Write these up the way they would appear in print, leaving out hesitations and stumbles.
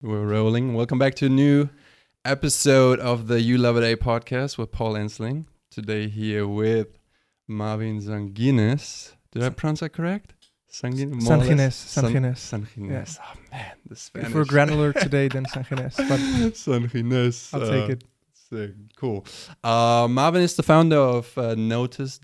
We're rolling. Welcome back to a new episode of the You Love It A podcast with Paul Ensling. Today here with Marvin Sangines. Did I pronounce that correct? Sangines. Sangines. Oh man, the Spanish. If we're granular today, then Sangines. But Sangines. I'll take it. Sick. Cool. Marvin is the founder of notus.xyz,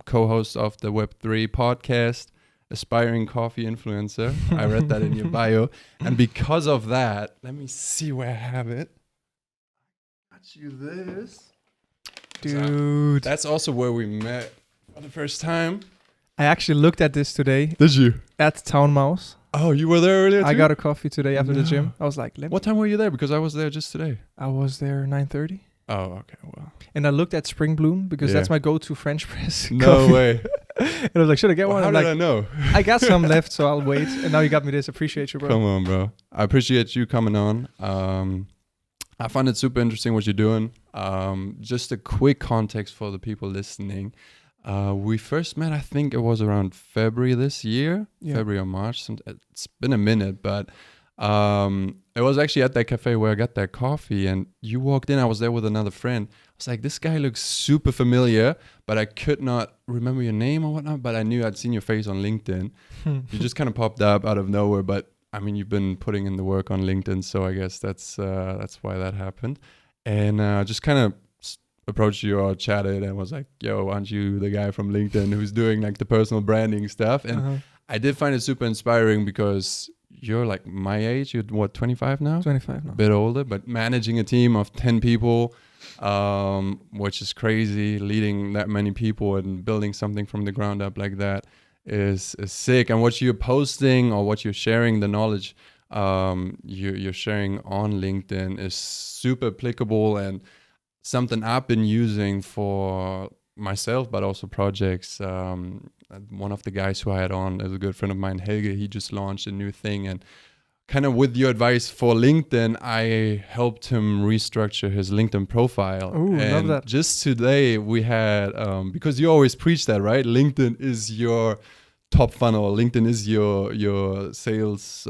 co-host of the Web3 podcast, aspiring coffee influencer. I read that in your bio. And because of that, let me see where I have it. Got you this. Dude. So that's also where we met for the first time. I actually looked at this today. Did you? At Town Mouse. Oh, you were there earlier too? I got a coffee today after the gym. I was like, what time were you there? Because I was there just today. I was there 9:30. Oh, okay. Well. And I looked at Spring Bloom because that's my go-to French press No coffee. way. And I was like, should I get one? How did I know? I got some left, so I'll wait. And now you got me this. Appreciate you, bro. Come on, bro. I appreciate you coming on. I find it super interesting what you're doing. Just a quick context for the people listening. We first met, I think it was around February this year, February or March. It's been a minute, but it was actually at that cafe where I got that coffee, and you walked in. I was there with another friend. I was like, this guy looks super familiar, but I could not remember your name or whatnot, but I knew I'd seen your face on LinkedIn. You just kind of popped up out of nowhere, but I mean, you've been putting in the work on LinkedIn, so I guess that's why that happened. And just kind of approached you or chatted and was like, yo, aren't you the guy from LinkedIn who's doing like the personal branding stuff? And I did find it super inspiring because you're like my age. You're what, 25 now? 25 now. A bit older, but managing a team of 10 people, which is crazy. Leading that many people and building something from the ground up like that is sick. And what you're posting or what you're sharing, the knowledge you're sharing on LinkedIn is super applicable and something I've been using for myself, but also projects. One of the guys who I had on is a good friend of mine, Helge. He just launched a new thing, and kind of with your advice for LinkedIn, I helped him restructure his LinkedIn profile. Ooh, and love that. Just today we had, because you always preach that, right? LinkedIn is your top funnel. LinkedIn is your sales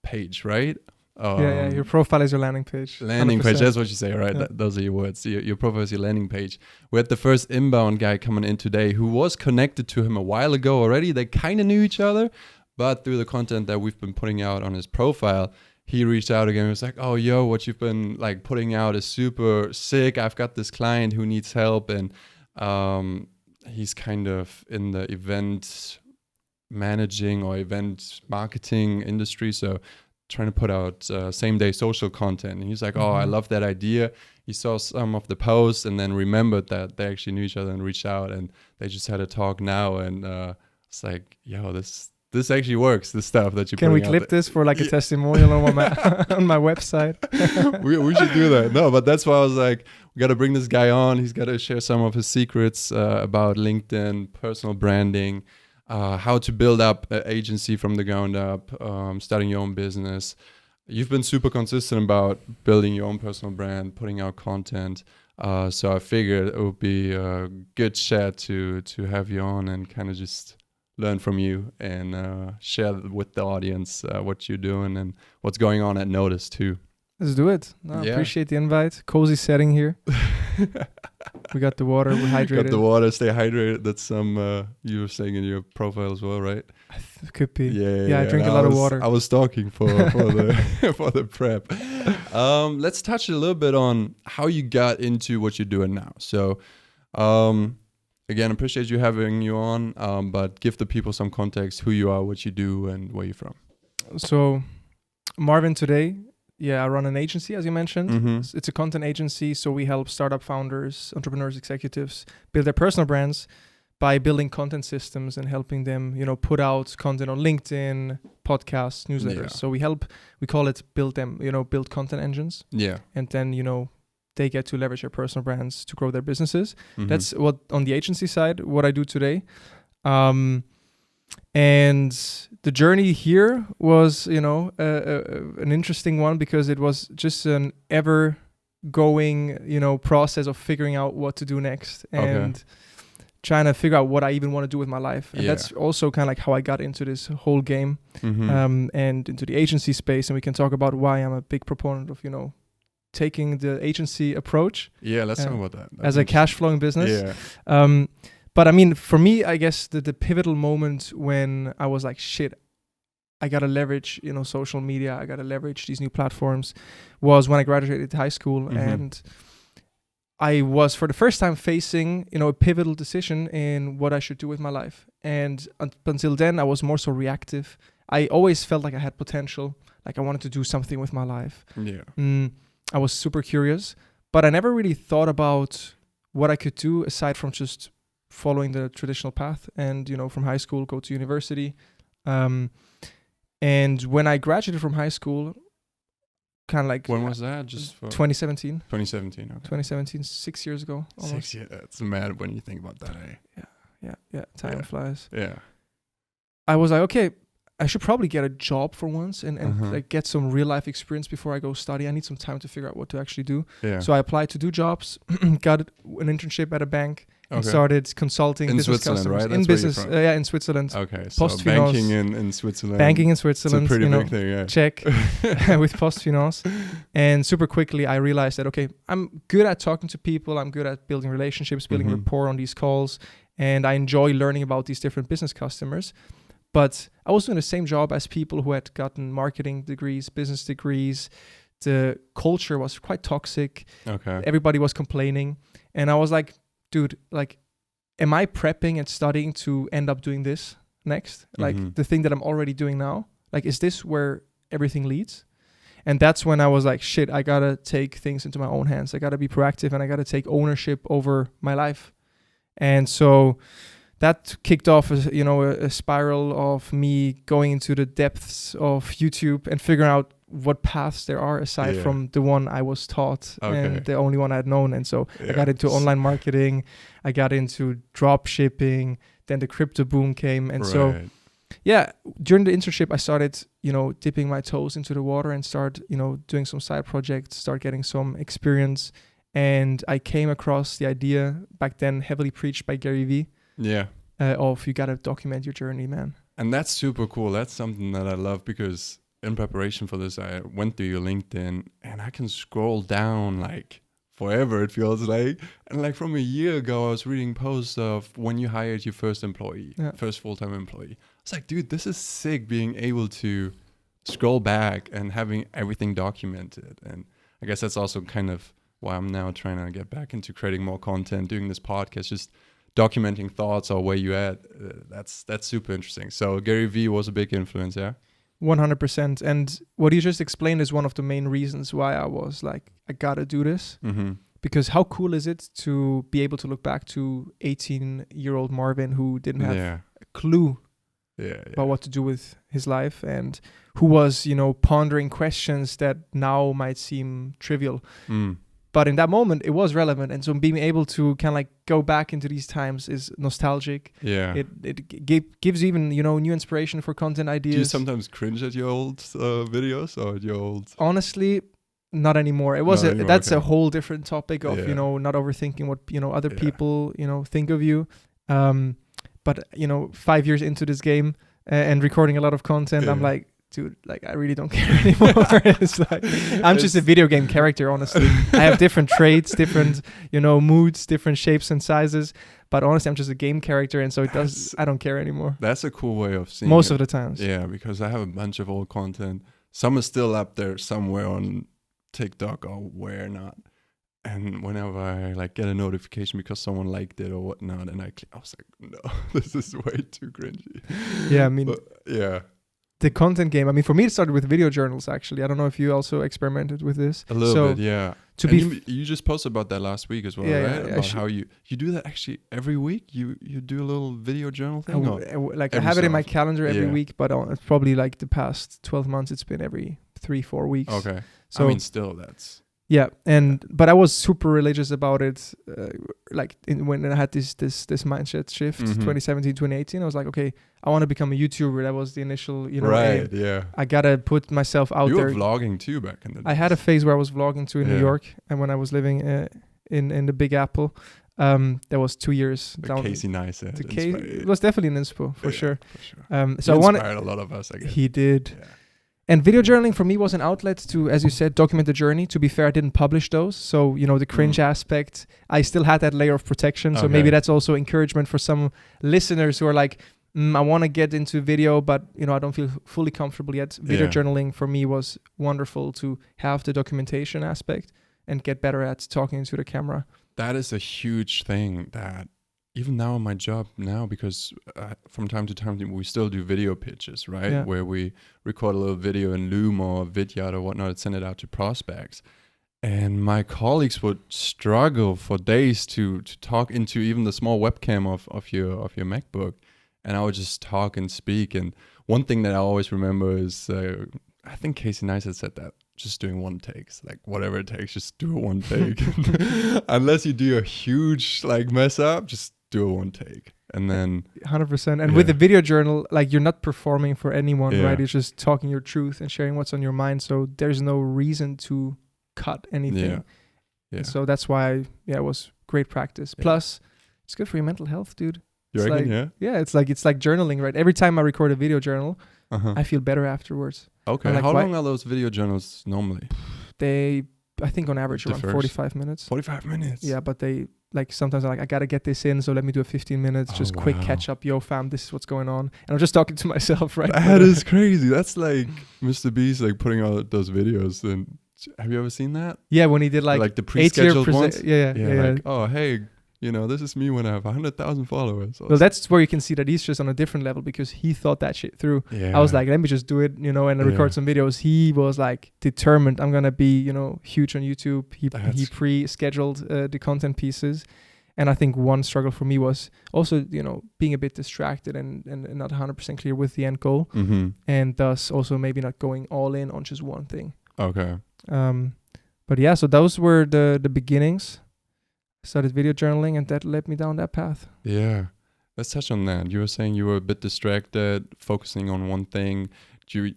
page, right? Your profile is your landing page. Landing 100%. page, that's what you say, right? Yeah. Those are your words. Your profile is your landing page. We had the first inbound guy coming in today who was connected to him a while ago already. They kind of knew each other, but through the content that we've been putting out on his profile, he reached out again and was like, oh, yo, what you've been like putting out is super sick. I've got this client who needs help, and he's kind of in the event managing or event marketing industry. So trying to put out same day social content, and he's like, oh, I love that idea. He saw some of the posts and then remembered that they actually knew each other and reached out, and they just had a talk now, and it's like, yo, this actually works, the stuff that you can we clip this for like a testimonial on my on my website? we should do that. No, but that's why I was like, we got to bring this guy on. He's got to share some of his secrets about LinkedIn, personal branding, how to build up an agency from the ground up, starting your own business. You've been super consistent about building your own personal brand, putting out content. So I figured it would be a good chat to have you on and kind of just learn from you and share with the audience what you're doing and what's going on at Notus too. Let's do it. I appreciate the invite. Cozy setting here. We got the water. We're hydrated. Got the water. Stay hydrated. That's some you were saying in your profile as well, right? Could be. Yeah. I drink a lot of water. I was talking for the for the prep. Let's touch a little bit on how you got into what you're doing now. So, again, appreciate you having you on. But give the people some context: who you are, what you do, and where you're from. So, Marvin today. Yeah, I run an agency, as you mentioned. Mm-hmm. It's a content agency, so we help startup founders, entrepreneurs, executives build their personal brands by building content systems and helping them, put out content on LinkedIn, podcasts, newsletters. Yeah. So we call it build content engines. Yeah. And then, they get to leverage their personal brands to grow their businesses. Mm-hmm. That's what, on the agency side, what I do today. And the journey here was, an interesting one because it was just an ever going, process of figuring out what to do next. And trying to figure out what I even want to do with my life. And that's also kind of like how I got into this whole game and into the agency space. And we can talk about why I'm a big proponent of, taking the agency approach. Yeah, let's talk about that. As a cash flowing business. Yeah. But I mean, for me, I guess the pivotal moment when I was like, shit, I got to leverage, social media. I got to leverage these new platforms was when I graduated high school. And I was for the first time facing, a pivotal decision in what I should do with my life. And until then, I was more so reactive. I always felt like I had potential, like I wanted to do something with my life. Yeah. I was super curious, but I never really thought about what I could do aside from just following the traditional path and, from high school, go to university. And when I graduated from high school, kind of like... When was that? Just for 2017. 2017, okay. 2017, 6 years ago. Almost. 6 years. It's mad when you think about that, eh? Yeah. Time flies. Yeah. I was like, okay, I should probably get a job for once and like get some real life experience before I go study. I need some time to figure out what to actually do. Yeah. So I applied to do jobs, got an internship at a bank, and started consulting in business Switzerland, customers. Right? In business, in Switzerland. Okay, so banking in Switzerland. Banking in Switzerland. It's a pretty big thing, yeah. Check with PostFinance. And super quickly, I realized that, okay, I'm good at talking to people. I'm good at building relationships, building rapport on these calls. And I enjoy learning about these different business customers. But I was doing the same job as people who had gotten marketing degrees, business degrees. The culture was quite toxic. Okay. Everybody was complaining. And I was like, dude, like, am I prepping and studying to end up doing this next? Like the thing that I'm already doing now? Like, is this where everything leads? And that's when I was like, shit, I got to take things into my own hands. I got to be proactive and I got to take ownership over my life. And so that kicked off, a spiral of me going into the depths of YouTube and figuring out what paths there are aside from the one I was taught and the only one I had known. And so I got into online marketing. I got into drop shipping. Then the crypto boom came. And so, during the internship, I started, dipping my toes into the water and start, doing some side projects, start getting some experience. And I came across the idea back then heavily preached by GaryVee. Yeah. Of you got to document your journey, man. And that's super cool. That's something that I love because in preparation for this, I went through your LinkedIn and I can scroll down like forever, it feels like. And like from a year ago, I was reading posts of when you hired your first employee, first full-time employee. I was like, dude, this is sick being able to scroll back and having everything documented. And I guess that's also kind of why I'm now trying to get back into creating more content, doing this podcast, just documenting thoughts or where you at. That's super interesting. So GaryVee was a big influence, yeah? 100%. And what you just explained is one of the main reasons why I was like, I gotta do this. Because how cool is it to be able to look back to 18-year-old Marvin who didn't have a clue about what to do with his life and who was, pondering questions that now might seem trivial. But in that moment, it was relevant. And so being able to kind of like go back into these times is nostalgic. Yeah. It gives even, new inspiration for content ideas. Do you sometimes cringe at your old videos or at your old... Honestly, not anymore. It was that's a whole different topic of, not overthinking what, other people, think of you. But, 5 years into this game and recording a lot of content, I'm like, dude, like I really don't care anymore. It's like I'm just a video game character, honestly. I have different traits, different, moods, different shapes and sizes. But honestly, I'm just a game character, and so I don't care anymore. That's a cool way of seeing most of the times. Yeah, because I have a bunch of old content. Some is still up there somewhere on TikTok or where not. And whenever I like get a notification because someone liked it or whatnot, and I was like, no, this is way too cringy. Yeah, I mean, but, yeah. The content game. I mean, for me, it started with video journals. Actually, I don't know if you also experimented with this. A little bit, yeah. You just posted about that last week as well, right? About how you do that actually every week. You do a little video journal thing. I have it in my calendar every week, but it's probably like the past 12 months. It's been every 3-4 weeks. Okay. So I mean, still that's. Yeah, but I was super religious about it. When I had this mindset shift, 2017, 2018, I was like, okay, I want to become a YouTuber. That was the initial, right? aim. Yeah. I gotta put myself out there. You were vlogging too back in the days. I had a phase where I was vlogging too in New York, and when I was living in the Big Apple, That was 2 years The down. Casey Neistat. It was definitely an inspo for sure. For sure. So he I wanted. inspired a lot of us, I guess. He did. Yeah. And video journaling for me was an outlet to, as you said, document the journey. To be fair, I didn't publish those. So, the cringe aspect, I still had that layer of protection. So maybe that's also encouragement for some listeners who are like, I want to get into video, but, I don't feel fully comfortable yet. Video journaling for me was wonderful to have the documentation aspect and get better at talking into the camera. That is a huge thing that even now in my job now, because from time to time we still do video pitches, right? Yeah. Where we record a little video in Loom or Vidyard or whatnot and send it out to prospects. And my colleagues would struggle for days to talk into even the small webcam of your MacBook. And I would just talk and speak. And one thing that I always remember is, I think Casey Neistat said that, just doing one takes, like whatever it takes, just do a one take. Unless you do a huge mess up, just do a one take. And then 100%. And with the video journal, you're not performing for anyone, right? You're just talking your truth and sharing what's on your mind. So there's no reason to cut anything. Yeah. So that's why, it was great practice. Yeah. Plus, it's good for your mental health, dude. You reckon, Yeah, it's like journaling, right? Every time I record a video journal, I feel better afterwards. Okay. How long are those video journals normally? I think on average around 45 minutes. 45 minutes? Yeah, but they sometimes I'm I gotta get this in, so let me do a 15 minutes, just quick catch up. Yo, fam, this is what's going on. And I'm just talking to myself, right? That is crazy. That's like Mr. Beast putting out those videos. And have you ever seen that? Yeah, when he did the pre-scheduled ones? Yeah. Like, oh, hey, this is me when I have 100,000 followers. Well, that's where you can see that he's just on a different level because he thought that shit through. Yeah. I was like, let me just do it, and record some videos. He was determined. I'm going to be, huge on YouTube. He pre-scheduled the content pieces. And I think one struggle for me was also, being a bit distracted and not 100% clear with the end goal. Mm-hmm. And thus also maybe not going all in on just one thing. Okay. But yeah, so those were the beginnings. Started video journaling, and that led me down that path. Yeah. Let's touch on that. You were saying you were a bit distracted, focusing on one thing.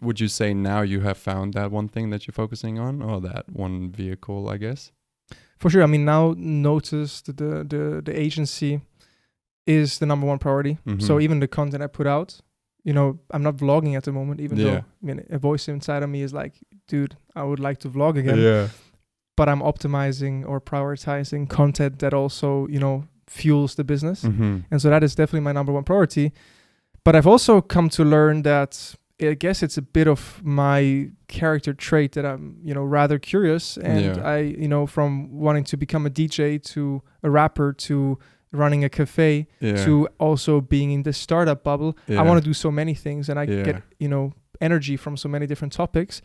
Would you say now you have found that one thing that you're focusing on, or that one vehicle, I guess? For sure. I mean, now Notus, the agency, is the number one priority. Mm-hmm. So even the content I put out, I'm not vlogging at the moment, even though a voice inside of me is like, dude, I would like to vlog again. Yeah. But I'm optimizing or prioritizing content that also, fuels the business. Mm-hmm. And so that is definitely my number one priority. But I've also come to learn that I guess it's a bit of my character trait that I'm, rather curious. And I, from wanting to become a DJ to a rapper to running a cafe to also being in the startup bubble, I want to do so many things. And I get, energy from so many different topics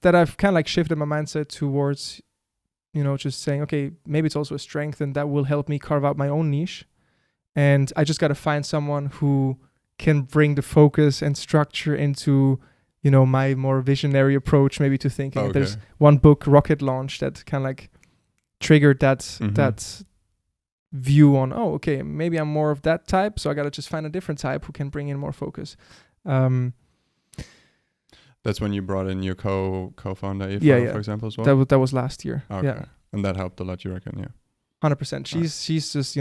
that I've kind of shifted my mindset towards just saying, okay, maybe it's also a strength and that will help me carve out my own niche. And I just got to find someone who can bring the focus and structure into, my more visionary approach, maybe to thinking. Okay. There's one book, Rocket Launch, that kind of triggered that view on, okay, maybe I'm more of that type. So I got to just find a different type who can bring in more focus. That's when you brought in your co-founder, Eva, for example, as well? That was last year. Okay. Yeah. And that helped a lot, you reckon? Yeah. 100%. She's just,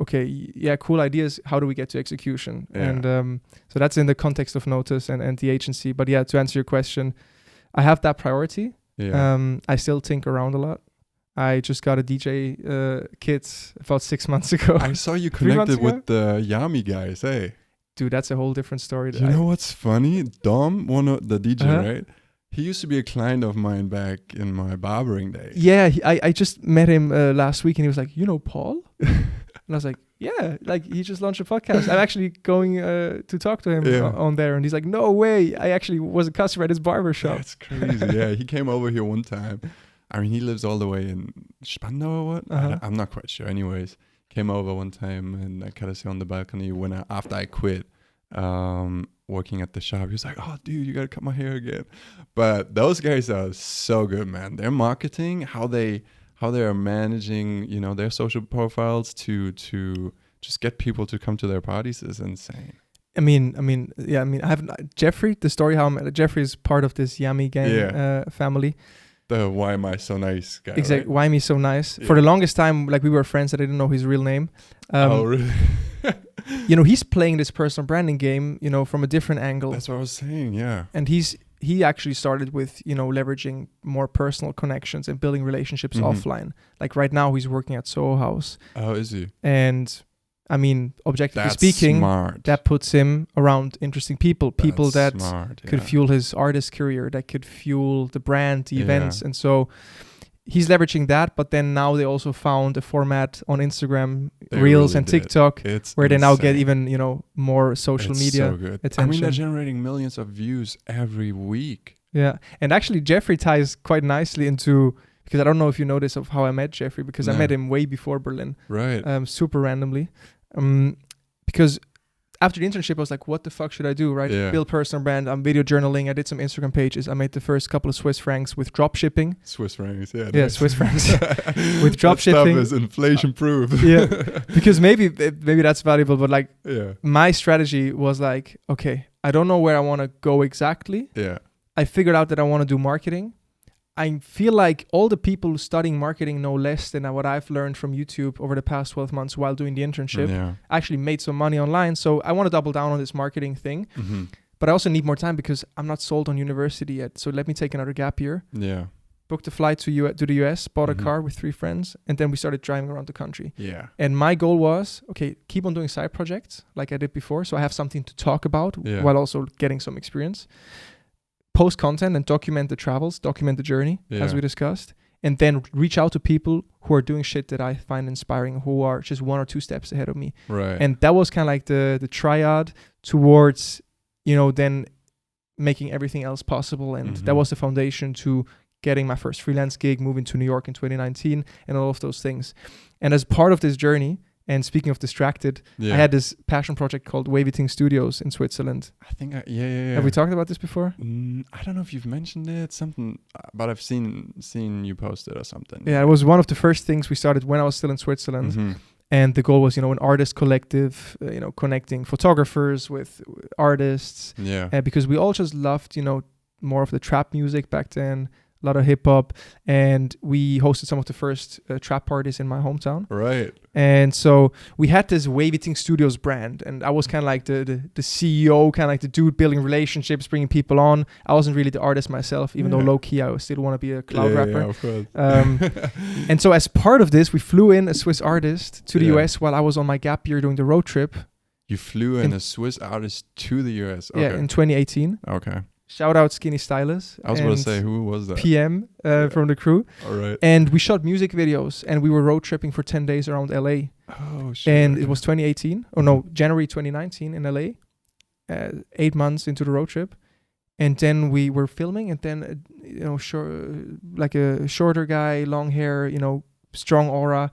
okay, cool ideas. How do we get to execution? Yeah. And so that's in the context of Notus and the agency. But yeah, to answer your question, I have that priority. Yeah. I still think around a lot. I just got a DJ kit about 6 months ago. I saw you connected with the Yami guys, hey? Dude, that's a whole different story. You know what's funny? Dom, one of the DJ, right? He used to be a client of mine back in my barbering days. Yeah, I just met him last week, and he was like, Paul? And I was like, yeah, he just launched a podcast. I'm actually going to talk to him on there. And he's like, no way. I actually was a customer at his barbershop. That's crazy. Yeah, he came over here one time. I mean, he lives all the way in Spandau or what? I'm not quite sure. Anyways, came over one time and I kind of sit on the balcony after I quit working at the shop. He was like, oh, dude, you got to cut my hair again. But those guys are so good, man. Their marketing, how they are managing, their social profiles to just get people to come to their parties is insane. I have Jeffrey, the story how I met Jeffrey is part of this Yami gang family. The why am I so nice guy. Exactly. Right? Why me so nice? Yeah. For the longest time, like we were friends, that I didn't know his real name. Oh, really? You know, he's playing this personal branding game, you know, from a different angle. That's what I was saying. Yeah. And he actually started with, you know, leveraging more personal connections and building relationships offline. Like right now, he's working at Soho House. Oh, is he? And I mean, objectively That's speaking, smart. that puts him around interesting people that smart, could fuel his artist career, that could fuel the brand, the events. And so he's leveraging that. But then now they also found a format on Instagram, Reels and TikTok, where they now get even, you know, more social media so good. attention. I mean, they're generating millions of views every week. Yeah. And actually, Jeffrey ties quite nicely into, because I don't know if you know this of how I met Jeffrey, because I met him way before Berlin. Right. Super randomly. Because after the internship, I was like, what the fuck should I do, right? Yeah. Build personal brand. I'm video journaling. I did some Instagram pages. I made the first couple of Swiss francs with drop shipping. Swiss francs, yeah. Yeah, Nice. Swiss francs with drop that shipping. Stuff is inflation proof. Yeah, because maybe that's valuable, but like Yeah. my strategy was like, okay, I don't know where I want to go exactly. Yeah. I figured out that I want to do marketing. I feel like all the people studying marketing know less than what I've learned from YouTube over the past 12 months while doing the internship. Yeah. I actually made some money online. So I want to double down on this marketing thing. Mm-hmm. But I also need more time because I'm not sold on university yet. So let me take another gap year. Yeah. Booked a flight to the US, bought a car with 3 friends, and then we started driving around the country. Yeah. And my goal was, okay, keep on doing side projects like I did before. So I have something to talk about while also getting some experience. Post content and document the travels, document the journey, as we discussed, and then reach out to people who are doing shit that I find inspiring, who are just 1 or 2 steps ahead of me. Right. And that was kind of like the triad towards, you know, then making everything else possible. And that was the foundation to getting my first freelance gig, moving to New York in 2019, and all of those things. And as part of this journey, and speaking of distracted, I had this passion project called Waviting Studios in Switzerland. I think, yeah. Have we talked about this before? I don't know if you've mentioned it, something, but I've seen you post it or something. Yeah, it was one of the first things we started when I was still in Switzerland. Mm-hmm. And the goal was, you know, an artist collective, you know, connecting photographers with artists. Yeah. Because we all just loved, you know, more of the trap music back then. A lot of hip hop, and we hosted some of the first trap parties in my hometown. Right. And so we had this Waviting Studios brand, and I was kind of like the CEO, kind of like the dude building relationships, bringing people on. I wasn't really the artist myself, even though low key I still want to be a cloud rapper. Yeah, of course. And so as part of this, we flew in a Swiss artist to the US while I was on my gap year doing the road trip. You flew in a Swiss artist to the US. Okay. Yeah, in 2018. Okay. Shout out Skinny Stylus. I was about to say, who was that? PM from the crew. All right. And we shot music videos, and we were road tripping for 10 days around LA. Oh, shit. And it was 2018. Oh, no, January 2019 in LA. 8 months into the road trip. And then we were filming, and then, you know, like a shorter guy, long hair, you know, strong aura,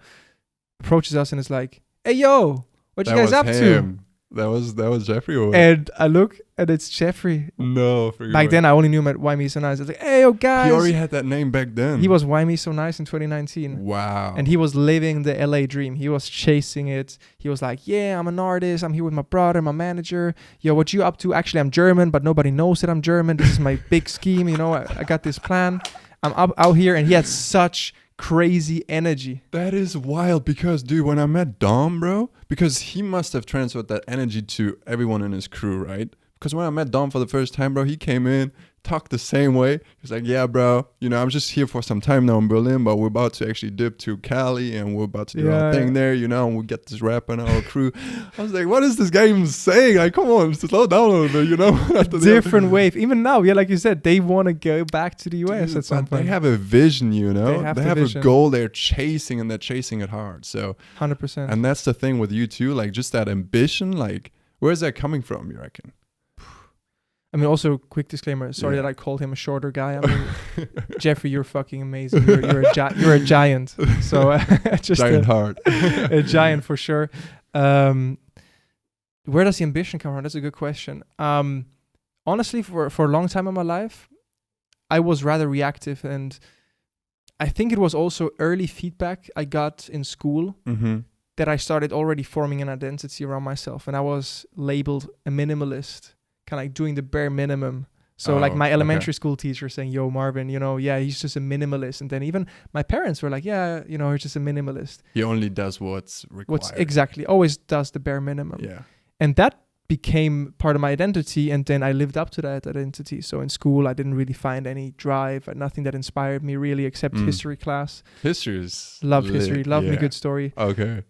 approaches us and is like, hey, yo, what you guys up to? That was Jeffrey or what? And I look, and it's Jeffrey. No. Back then, I only knew him at Why Me So Nice. I was like, hey, yo, guys. He already had that name back then. He was Why Me So Nice in 2019. Wow. And he was living the LA dream. He was chasing it. He was like, yeah, I'm an artist. I'm here with my brother, my manager. Yo, what you up to? Actually, I'm German, but nobody knows that I'm German. This is my big scheme. You know, I got this plan. I'm out here. And he had such crazy energy. That is wild because, dude, when I met Dom, bro, because he must have transferred that energy to everyone in his crew, right? Because when I met Dom for the first time, bro, he came in, talked the same way. He was like, yeah, bro, you know, I'm just here for some time now in Berlin, but we're about to actually dip to Cali and we're about to do our thing there, you know, and we get this rap in our crew. I was like, what is this guy even saying? Like, come on, slow down a little bit, you know? Different wave. Even now, yeah, like you said, they want to go back to the US at some point. They have a vision, you know? They have a goal they're chasing, and they're chasing it hard. So 100%. And that's the thing with you too, like just that ambition, like where's that coming from, you reckon? I mean, also, quick disclaimer. Sorry that I called him a shorter guy. I mean, Jeffrey, you're fucking amazing. You're a giant. So just giant heart. A giant for sure. Where does the ambition come from? That's a good question. Honestly, for a long time in my life, I was rather reactive, and I think it was also early feedback I got in school that I started already forming an identity around myself, and I was labeled a minimalist. Kind of like doing the bare minimum. So like my elementary school teacher saying, yo, Marvin, he's just a minimalist. And then even my parents were like, yeah, he's just a minimalist. He only does what's required. Exactly. Always does the bare minimum. Yeah. And that became part of my identity. And then I lived up to that identity. So in school, I didn't really find any drive, nothing that inspired me really except history class. History is Love history. Love me good story. Okay.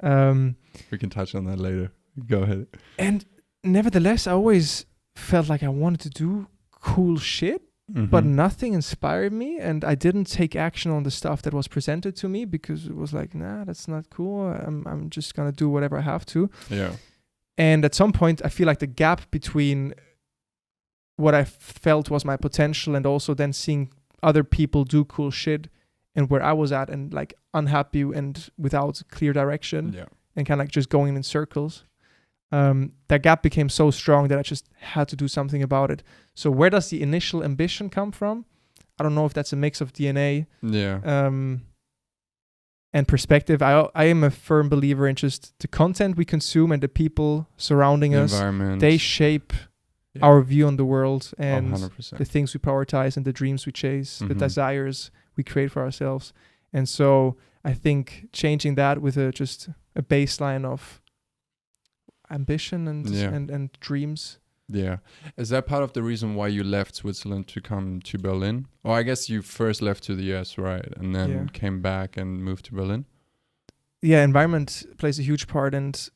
We can touch on that later. Go ahead. And nevertheless, I always felt like I wanted to do cool shit, but nothing inspired me, and I didn't take action on the stuff that was presented to me because it was like, nah, that's not cool. I'm just gonna do whatever I have to. Yeah. And at some point, I feel like the gap between what I felt was my potential and also then seeing other people do cool shit and where I was at and like unhappy and without clear direction and kind of like just going in circles. That gap became so strong that I just had to do something about it. So where does the initial ambition come from? I don't know if that's a mix of DNA and perspective. I am a firm believer in just the content we consume and the people surrounding us. Environment. They shape our view on the world and 100%. the things we prioritize and the dreams we chase, the desires we create for ourselves. And so I think changing that with just a baseline of ambition and dreams. Yeah. Is that part of the reason why you left Switzerland to come to Berlin? Or I guess you first left to the US, right? And then came back and moved to Berlin? Yeah, environment plays a huge part. And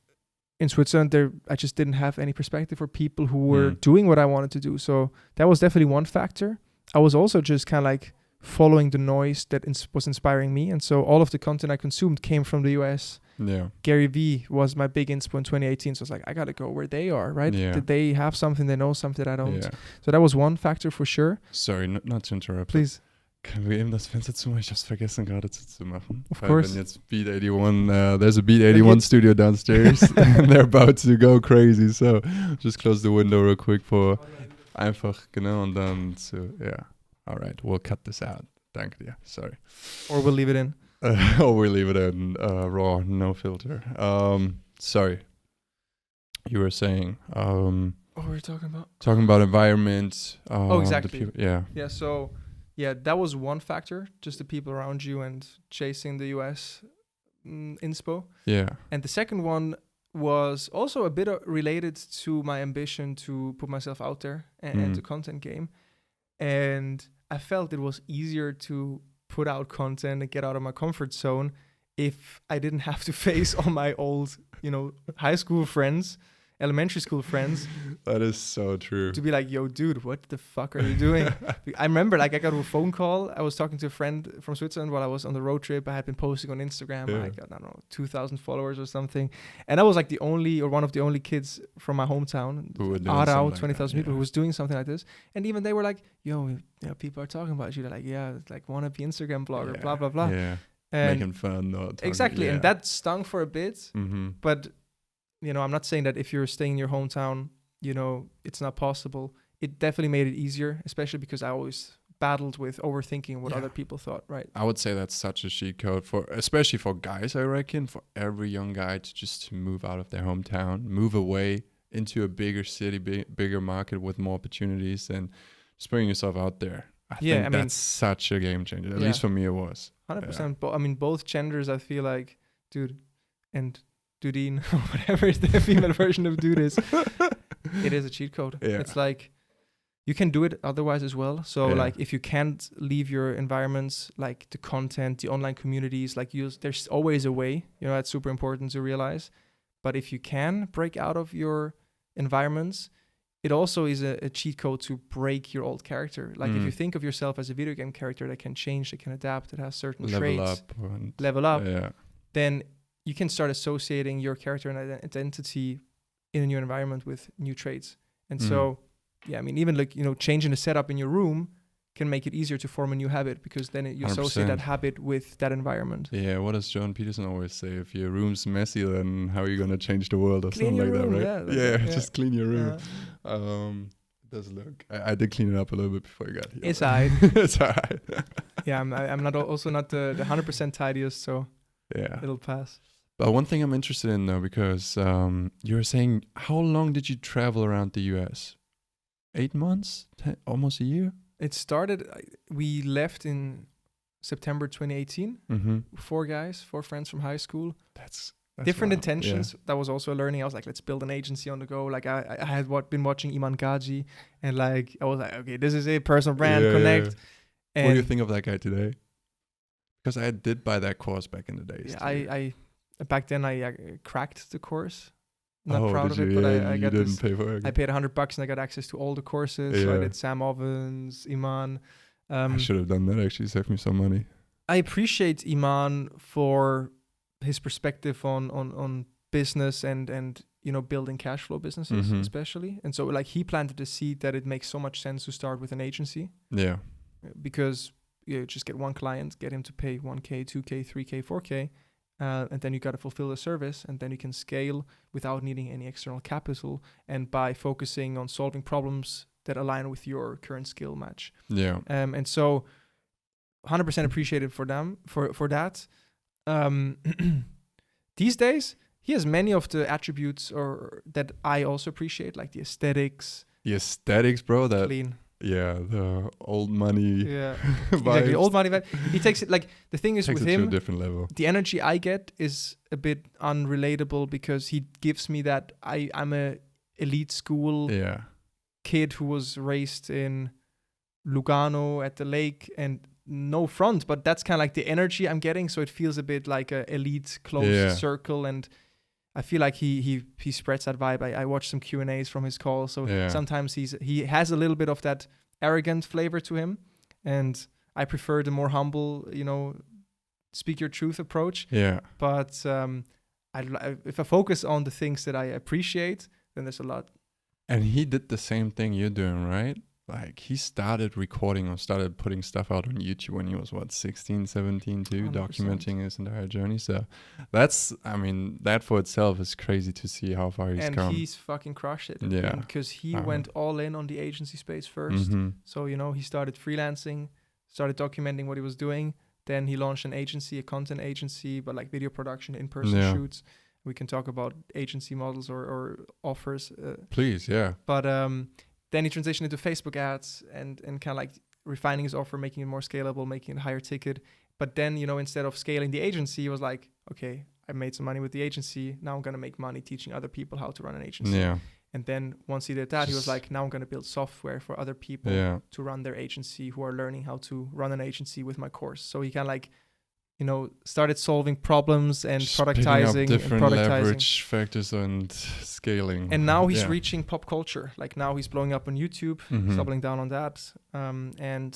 in Switzerland, I just didn't have any perspective for people who were doing what I wanted to do. So that was definitely one factor. I was also just kind of like following the noise that was inspiring me. And so all of the content I consumed came from the US. Yeah. GaryVee was my big inspo in 2018. So I was like, I got to go where they are, right? Yeah. Did they have something, they know something that I don't? Yeah. So that was one factor for sure. Sorry, not to interrupt. Please. Können wir eben das Fenster zumachen? Ich hab's vergessen gerade zu machen. Of course. Wenn jetzt Beat 81, there's a Beat 81 studio downstairs and they're about to go crazy. So just close the window real quick for einfach, genau, und dann all right, we'll cut this out. Danke dir. Sorry. Or we'll leave it in. Or we leave it in raw, no filter. Sorry. You were saying. What were we talking about? Talking about environment. Exactly. Yeah. So, that was one factor, just the people around you and chasing the US inspo. Yeah. And the second one was also a bit related to my ambition to put myself out there and the content game. And I felt it was easier to put out content and get out of my comfort zone if I didn't have to face all my old, high school friends, elementary school friends. That is so true. To be like, yo, dude, what the fuck are you doing? I remember I got a phone call. I was talking to a friend from Switzerland while I was on the road trip. I had been posting on Instagram. I got, 2,000 followers or something. And I was like one of the only kids from my hometown, Aarau, 20,000 people who was doing something like this. And even they were like, yo, people are talking about you. They're like, it's like wannabe Instagram blogger, blah, blah, blah. Yeah. And making fun. Exactly. And that stung for a bit. Mm-hmm. But I'm not saying that if you're staying in your hometown, it's not possible. It definitely made it easier, especially because I always battled with overthinking what other people thought, right? I would say that's such a cheat code especially for guys, I reckon, for every young guy to move out of their hometown, move away into a bigger city, bigger market with more opportunities and just putting yourself out there. I think that's such a game changer. At least for me it was. 100%. Both genders, I feel like, dude, and Dudine, or whatever the female version of dude is, it is a cheat code. Yeah. It's like you can do it otherwise as well. So like if you can't leave your environments, like the content, the online communities, like there's always a way. That's super important to realize. But if you can break out of your environments, it also is a cheat code to break your old character. Like if you think of yourself as a video game character that can change, that can adapt, that has certain traits, level up, then you can start associating your character and identity in a new environment with new traits. And so, even like, changing the setup in your room can make it easier to form a new habit because then you associate 100%. That habit with that environment. Yeah, what does John Peterson always say? If your room's messy, then how are you going to change the world or clean something like room, that, right? Just clean your room. It does look. I did clean it up a little bit before you got here. It's alright. It's alright. I'm not the 100% tidiest, so it'll pass. But one thing I'm interested in though, because you were saying, how long did you travel around the US? 8 months, almost a year. It started, we left in September 2018. Mm-hmm. 4 friends from high school. That's different wild. intentions. Yeah. That was also a learning. I was like, let's build an agency on the go. Like I had been watching Iman Gadghzi, and like I was like, okay, this is it, personal brand, connect. Yeah. And what do you think of that guy today? Because I did buy that course back in the days. Yeah, I back then I cracked the course. Not Oh, proud of did it, you? but Yeah, I you got didn't this. pay for it. I paid $100 and I got access to all the courses. So I Yeah. did Sam Ovens, Iman. I should have done that. Actually, saved me some money. I appreciate Iman for his perspective on business and you know, building cash flow businesses, Mhm. especially. And so like he planted the seed that it makes so much sense to start with an agency, Yeah. because you just get one client, get him to pay 1K, 2K, 3K, 4K, and then you got to fulfill the service, and then you can scale without needing any external capital, and by focusing on solving problems that align with your current skill match. Yeah. And so 100% appreciated for them for that. These days, he has many of the attributes or that I also appreciate, like the aesthetics, The aesthetics, bro. That clean. yeah, the old money. Yeah, vibes. exactly. Old money vibe. He takes it like the thing is Takes with it to a him. different level. The energy I get is a bit unrelatable because he gives me that I'm a elite school Yeah. kid who was raised in Lugano at the lake, and no front, but that's kind of like the energy I'm getting. So it feels a bit like a elite closed circle, and I feel like he spreads that vibe. I watched some Q&As from his calls, so sometimes he has a little bit of that arrogant flavor to him, and I prefer the more humble, you know, speak your truth approach. Yeah. But if I focus on the things that I appreciate, then there's a lot. And he did the same thing you're doing, right? Like he started recording or started putting stuff out on YouTube when he was 16, 17 too, 100%. documenting his entire journey. So that's, I mean, that for itself is crazy to see how far he's come. And he's fucking crushed it. Yeah. Because he went all in on the agency space first. Mm-hmm. So, you know, he started freelancing, started documenting what he was doing. Then he launched an agency, a content agency, but like video production, in-person shoots. We can talk about agency models or offers. Please, yeah. But then he transitioned into Facebook ads and kind of like refining his offer, making it more scalable, making it higher ticket. But then, you know, instead of scaling the agency, he was like, okay, I made some money with the agency. Now I'm going to make money teaching other people how to run an agency. Yeah. And then once he did that, he was like, now I'm going to build software for other people to run their agency who are learning how to run an agency with my course. So he kind of like, you know, started solving problems and Just productizing different and productizing. leverage factors and scaling. And now he's reaching pop culture. Like now he's blowing up on YouTube, doubling down on that, and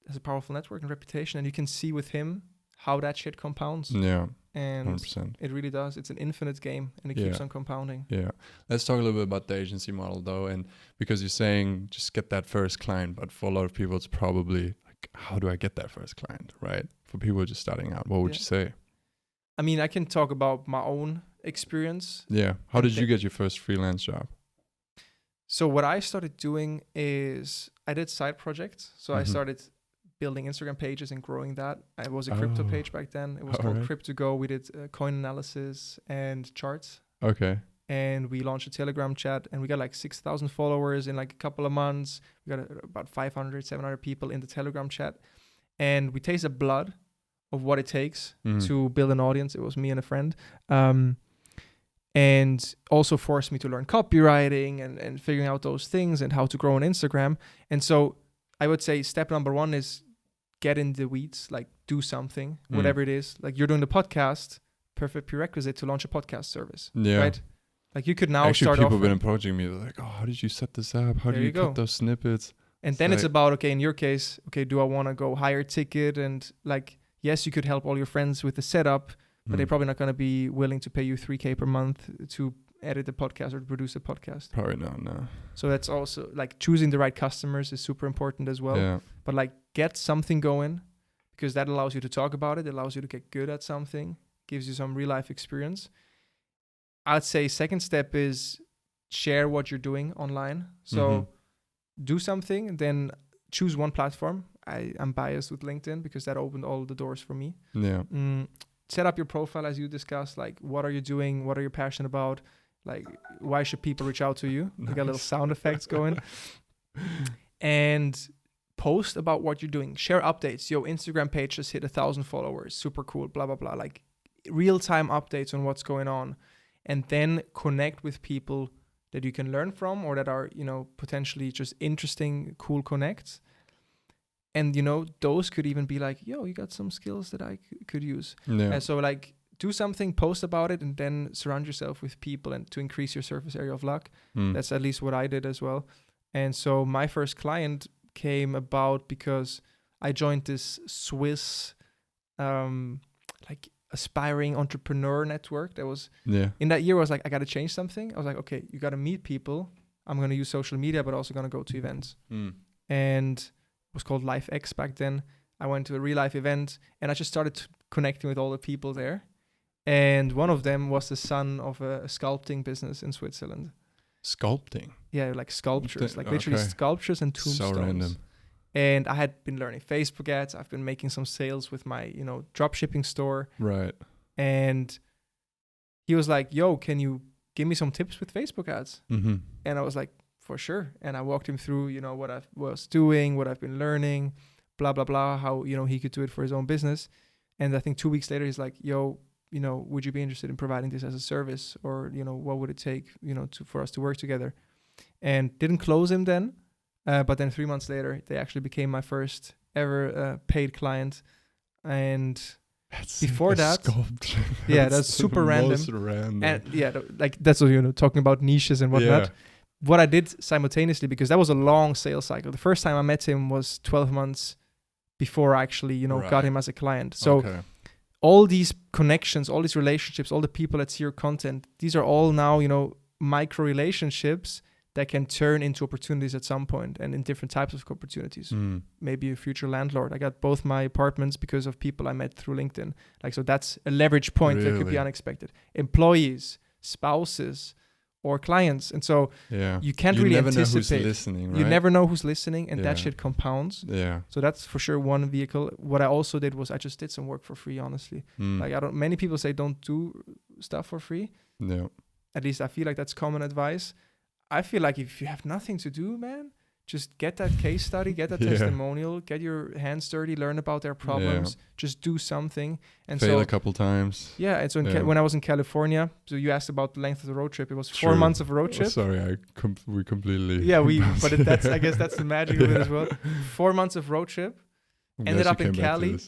has a powerful network and reputation. And you can see with him how that shit compounds. Yeah. And 100%. it really does. It's an infinite game, and it keeps on compounding. Yeah. Let's talk a little bit about the agency model, though. And because you're saying just get that first client, but for a lot of people, it's probably like, how do I get that first client, right? For people just starting out, what would you say? I mean, I can talk about my own experience. Yeah. How did you get your first freelance job? So what I started doing is I did side projects. So I started building Instagram pages and growing that. I was a crypto page back then. It was called Crypto-Go. We did coin analysis and charts. Okay. And we launched a Telegram chat, and we got like 6,000 followers in like a couple of months. We got about 500, 700 people in the Telegram chat. And we tasted blood of what it takes to build an audience. It was me and a friend. And also forced me to learn copywriting and figuring out those things and how to grow on Instagram. And so I would say step number 1 is get in the weeds, like do something, whatever it is. Like you're doing the podcast, perfect prerequisite to launch a podcast service, right? Like you could now start off. People have been approaching me. They're like, oh, how did you set this up? How do you cut those snippets? And then it's about, okay, in your case, okay, do I want to go higher ticket? And like, yes, you could help all your friends with the setup, but they're probably not going to be willing to pay you 3K per month to edit the podcast or to produce a podcast. Probably not, no. So that's also like choosing the right customers is super important as well. Yeah. But like get something going, because that allows you to talk about it. It allows you to get good at something, gives you some real life experience. I'd say second step is share what you're doing online. So do something and then choose one platform. I'm biased with LinkedIn because that opened all the doors for me. Yeah. Set up your profile as you discussed. Like, what are you doing? What are you passionate about? Like, why should people reach out to you? Nice. We got little sound effects going. and post about what you're doing. Share updates. Yo, Instagram page just hit 1,000 followers. Super cool. Blah, blah, blah. Like real-time updates on what's going on. And then connect with people that you can learn from or that are, potentially just interesting, cool connects. And, those could even be like, yo, you got some skills that I could use. Yeah. So like do something, post about it, and then surround yourself with people and to increase your surface area of luck. That's at least what I did as well. And so my first client came about because I joined this Swiss, aspiring entrepreneur network that was in that year. I was like, I got to change something. I was like, okay, you got to meet people. I'm going to use social media, but also going to go to events. And it was called Life X back then. I went to a real life event and I just started connecting with all the people there. And one of them was the son of a sculpting business in Switzerland. Sculpting? Yeah, like sculptures, literally sculptures and tombstones. So random. And I had been learning Facebook ads. I've been making some sales with my, drop shipping store. Right. And he was like, yo, can you give me some tips with Facebook ads? Mm-hmm. And I was like, for sure. And I walked him through, what I was doing, what I've been learning, blah, blah, blah, how, he could do it for his own business. And I think 2 weeks later, he's like, yo, would you be interested in providing this as a service? Or, what would it take, for us to work together? And didn't close him then. But then 3 months later, they actually became my first ever paid client. And before that, that's super random. And that's what, talking about niches and whatnot. Yeah. What I did simultaneously, because that was a long sales cycle. The first time I met him was 12 months before I actually, got him as a client. So all these connections, all these relationships, all the people that see your content, these are all now, micro relationships that can turn into opportunities at some point and in different types of opportunities. Maybe a future landlord. I got both my apartments because of people I met through LinkedIn. So that's a leverage point that could be unexpected. Employees, spouses, or clients. And so you can't really anticipate. You never know who's listening, right? You never know who's listening, and that shit compounds. Yeah. So that's for sure one vehicle. What I also did was I just did some work for free, honestly. Many people say don't do stuff for free. No. At least I feel like that's common advice. I feel like if you have nothing to do, man, just get that case study, get that testimonial, get your hands dirty, learn about their problems, just do something. And fail a couple times. Yeah, and so when I was in California, so you asked about the length of the road trip. It was 4 months of a road trip. Sorry, we completely... Yeah, I guess that's the magic of it as well. 4 months of road trip. Ended up in Cali.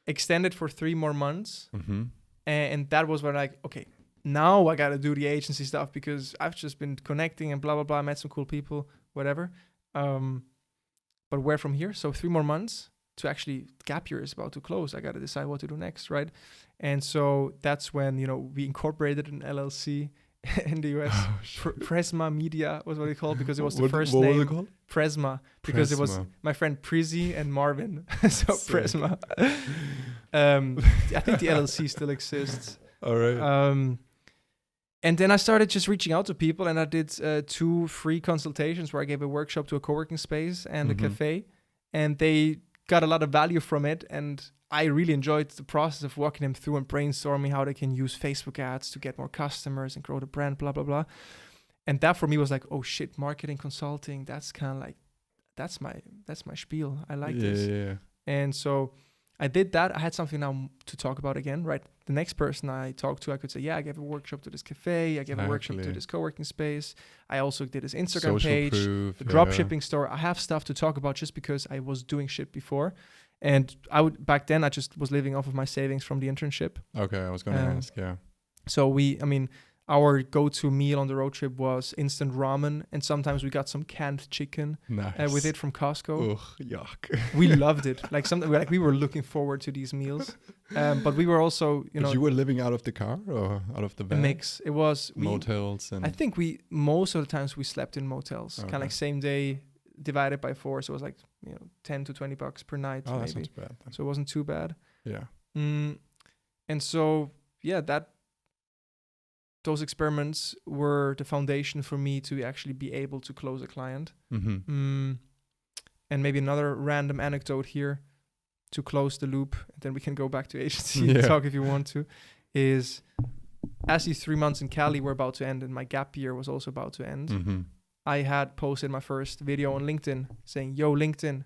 Extended for 3 more months. Mm-hmm. And that was when okay, now I got to do the agency stuff because I've just been connecting and blah, blah, blah. I met some cool people, whatever. But where from here? So 3 more months to actually gap year is about to close. I got to decide what to do next, right? And so that's when, we incorporated an LLC in the US. Presma Media was what it called because it was the first name. What was it called? Presma. Because it was my friend Prizzy and Marvin. So Presma. I think the LLC still exists. All right. And then I started just reaching out to people, and I did 2 free consultations where I gave a workshop to a co-working space and a cafe, and they got a lot of value from it. And I really enjoyed the process of walking them through and brainstorming how they can use Facebook ads to get more customers and grow the brand, blah, blah, blah. And that for me was like, oh shit, marketing consulting. That's kind of like, that's my spiel. I like this. Yeah. And so I did that. I had something now to talk about again, right? The next person I talked to, I could say, I gave a workshop to this cafe. I gave a workshop to this co-working space. I also did this Instagram social page, the drop shipping store. I have stuff to talk about just because I was doing shit before. And back then I just was living off of my savings from the internship. Okay, I was going to ask, yeah. So our go-to meal on the road trip was instant ramen, and sometimes we got some canned chicken with it from Costco. Ugh, yuck. We loved it. We were looking forward to these meals, but we were also, But you were living out of the car or out of the van? A mix. It was motels, and I think most of the times we slept in motels, kind of like same day divided by 4, so it was like $10 to $20 per night. Oh, that's not too bad. So it wasn't too bad. Yeah. And so those experiments were the foundation for me to actually be able to close a client. Mm-hmm. And maybe another random anecdote here to close the loop, and then we can go back to agency and talk if you want to, is as these 3 months in Cali were about to end and my gap year was also about to end, I had posted my first video on LinkedIn saying, yo, LinkedIn,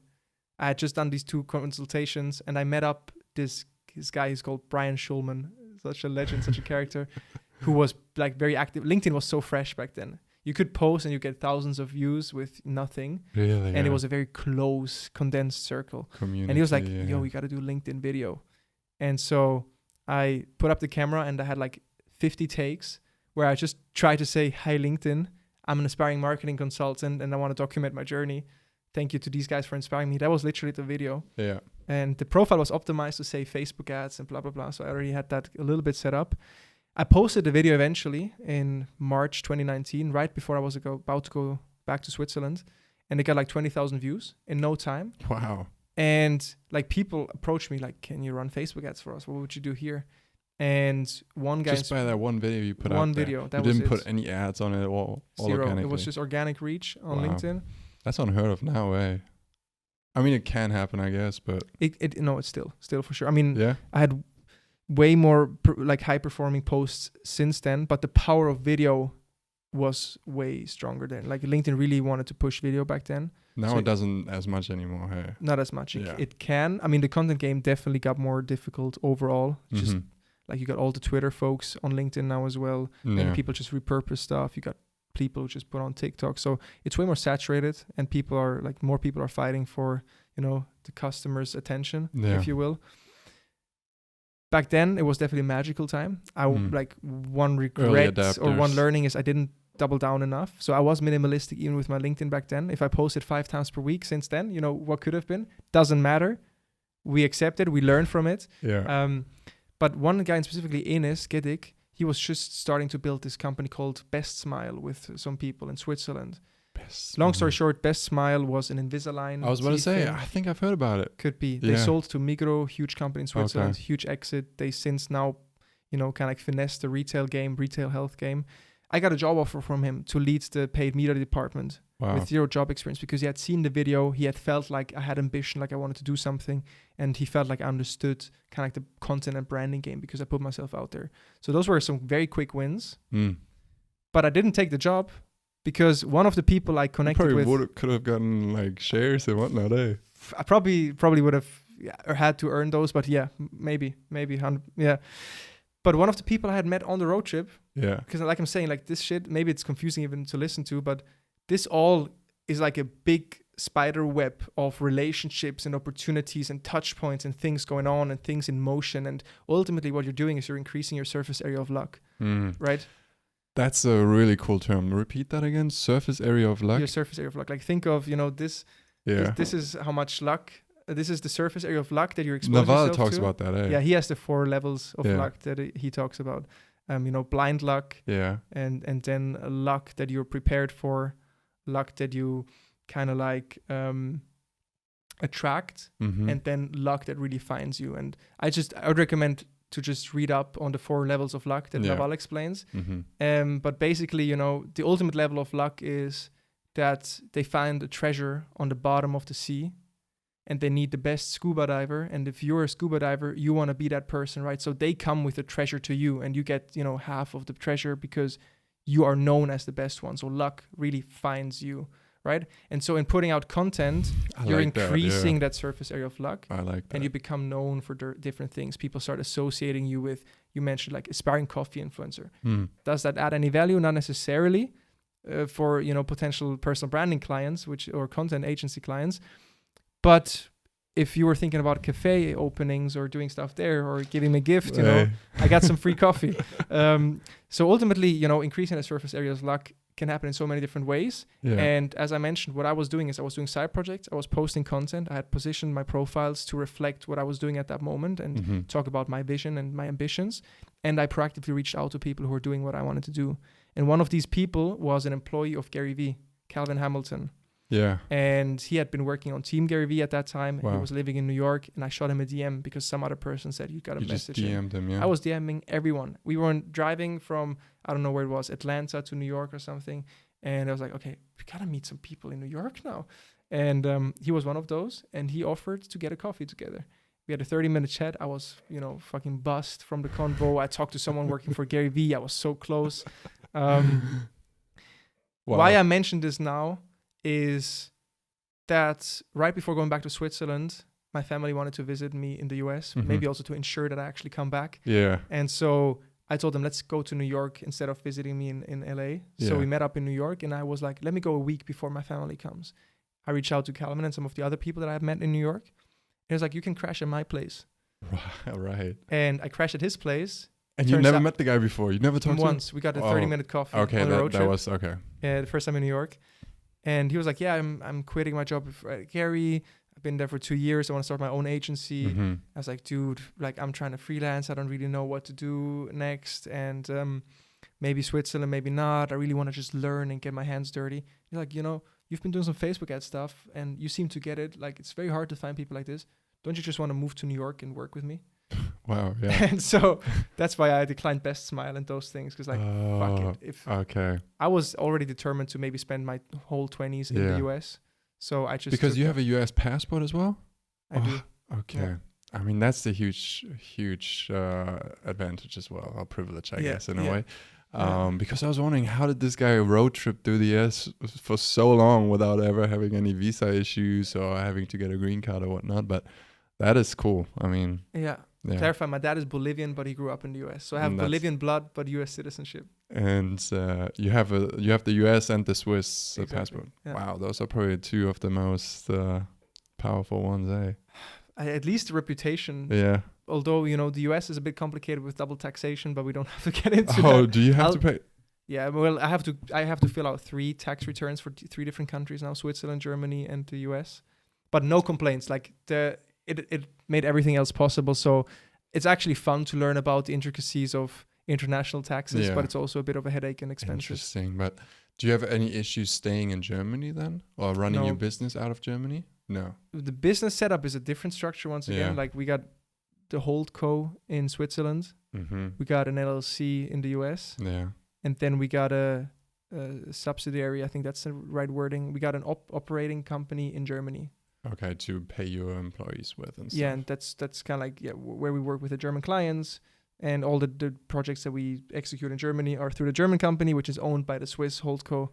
I had just done these 2 consultations and I met up this guy, he's called Brian Schulman, such a legend, such a character, who was like very active. LinkedIn was so fresh back then. You could post and you get thousands of views with nothing. Really? And it was a very close, condensed circle. Community, and he was like, yo, we got to do LinkedIn video. And so I put up the camera and I had like 50 takes where I just tried to say, hi, LinkedIn, I'm an aspiring marketing consultant and I want to document my journey. Thank you to these guys for inspiring me. That was literally the video. Yeah. And the profile was optimized to say Facebook ads and blah, blah, blah. So I already had that a little bit set up. I posted the video eventually in March 2019, right before I was about to go back to Switzerland. And it got like 20,000 views in no time. Wow. And like people approached me like, can you run Facebook ads for us? What would you do here? And one guy... Just by that one video you put out one there. video. You didn't put any ads on it at all. Zero. Organically. It was just organic reach on LinkedIn. That's unheard of now, eh? I mean, it can happen, I guess, but... It's still for sure. I mean, yeah. I had way more high-performing posts since then, but the power of video was way stronger then. Like LinkedIn really wanted to push video back then. Now so it doesn't as much anymore, hey? Not as much. It can. I mean, the content game definitely got more difficult overall. Just like you got all the Twitter folks on LinkedIn now as well. And people just repurpose stuff. You got people who just put on TikTok. So it's way more saturated and people are like, more people are fighting for, the customer's attention, if you will. Back then, it was definitely a magical time. One regret or one learning is I didn't double down enough. So I was minimalistic even with my LinkedIn back then. If I posted 5 times per week since then, what could have been, doesn't matter. We accepted, we learned from it. Yeah. But one guy specifically, Gadghzi, he was just starting to build this company called Best Smile with some people in Switzerland. Long story short, Best Smile was an Invisalign. I was about to say, I think I've heard about it. Could be. They sold to Migros, huge company in Switzerland, huge exit. They since now, kind of like finesse the retail health game. I got a job offer from him to lead the paid media department with 0 job experience because he had seen the video. He had felt like I had ambition, like I wanted to do something. And he felt like I understood kind of like the content and branding game because I put myself out there. So those were some very quick wins. But I didn't take the job because one of the people I connected with... could have gotten like shares and whatnot, eh? I probably would have or had to earn those, but yeah, maybe 100, yeah. But one of the people I had met on the road trip, because like I'm saying, like this shit, maybe it's confusing even to listen to, but this all is like a big spider web of relationships and opportunities and touch points and things going on and things in motion. And ultimately what you're doing is you're increasing your surface area of luck, right? That's a really cool term. Repeat that again. Surface area of luck. Your surface area of luck. Like think of, this. Yeah. This is how much luck. This is the surface area of luck that you're exposing yourself to. Naval talks about that, eh? Yeah, he has the 4 levels of luck that he talks about. Blind luck. Yeah. And then luck that you're prepared for, luck that you kind of like attract, and then luck that really finds you. And I would recommend to just read up on the 4 levels of luck that Naval explains. But basically, the ultimate level of luck is that they find a treasure on the bottom of the sea and they need the best scuba diver. And if you're a scuba diver, you want to be that person, right? So they come with a treasure to you and you get, half of the treasure because you are known as the best one. So luck really finds you, right? And so in putting out content, you're increasing that surface area of luck. I like that. And you become known for different things. People start associating you with, you mentioned like aspiring coffee influencer. Does that add any value? Not necessarily for, potential personal branding clients, or content agency clients. But if you were thinking about cafe openings or doing stuff there or giving me a gift, I got some free coffee. So ultimately, increasing the surface area of luck can happen in so many different ways. Yeah. And as I mentioned, what I was doing is I was doing side projects. I was posting content. I had positioned my profiles to reflect what I was doing at that moment and talk about my vision and my ambitions. And I proactively reached out to people who were doing what I wanted to do. And one of these people was an employee of GaryVee, Calvin Hamilton. Yeah. And he had been working on Team GaryVee at that time. Wow. He was living in New York, and I shot him a DM because some other person said, you got to message him. DM'd him, yeah. I was DMing everyone. We were driving from, I don't know where it was, Atlanta to New York or something. And I was like, okay, we got to meet some people in New York now. And he was one of those, and he offered to get a coffee together. We had a 30-minute chat. I was, fucking buzzed from the convo. I talked to someone working for GaryVee. I was so close. Wow. Why I mentioned this now is that right before going back to Switzerland, my family wanted to visit me in the US, maybe also to ensure that I actually come back. Yeah. And so I told them, let's go to New York instead of visiting me in LA. So we met up in New York, and I was like, let me go a week before my family comes. I reached out to Calvin and some of the other people that I had met in New York. It was like, you can crash at my place. Right. And I crashed at his place. And you never met the guy before? You never talked to him? Once. We got a 30-minute coffee on the road trip. That was, okay. Yeah, the first time in New York. And he was like, yeah, I'm quitting my job at Gary. I've been there for 2 years. I want to start my own agency. I was like, dude, like I'm trying to freelance. I don't really know what to do next. And maybe Switzerland, maybe not. I really want to just learn and get my hands dirty. He's like, you've been doing some Facebook ad stuff and you seem to get it. Like, it's very hard to find people like this. Don't you just want to move to New York and work with me? Wow, yeah. And so that's why I declined Best Smile and those things. Because fuck it. I was already determined to maybe spend my whole 20s in the US. So I just... Because you have a US passport as well? I do. Okay. Yeah. I mean, that's the huge advantage as well, or privilege, I guess, in a way. Because I was wondering, how did this guy road trip through the US for so long without ever having any visa issues or having to get a green card or whatnot? But that is cool. I mean... Yeah. Clarify, my dad is Bolivian, but he grew up in the US. So I have Bolivian blood, but US citizenship. And you have the US and the Swiss passport. Yeah. Wow, those are probably two of the most powerful ones, eh? At least the reputation. Yeah. Although, the US is a bit complicated with double taxation, but we don't have to get into that. Oh, do you have to pay? Yeah, well, I have to fill out 3 tax returns for 3 different countries now, Switzerland, Germany, and the US. But no complaints. Like it made everything else possible. So it's actually fun to learn about the intricacies of international taxes, but it's also a bit of a headache and expensive. Interesting. But do you have any issues staying in Germany then, or running your business out of Germany? No. The business setup is a different structure once again. Yeah. Like we got the holdco in Switzerland. We got an LLC in the US. Yeah. And then we got a subsidiary. I think that's the right wording. We got an operating company in Germany. Okay, to pay your employees with and stuff. Yeah, and that's kind of like where we work with the German clients, and all the projects that we execute in Germany are through the German company, which is owned by the Swiss holdco,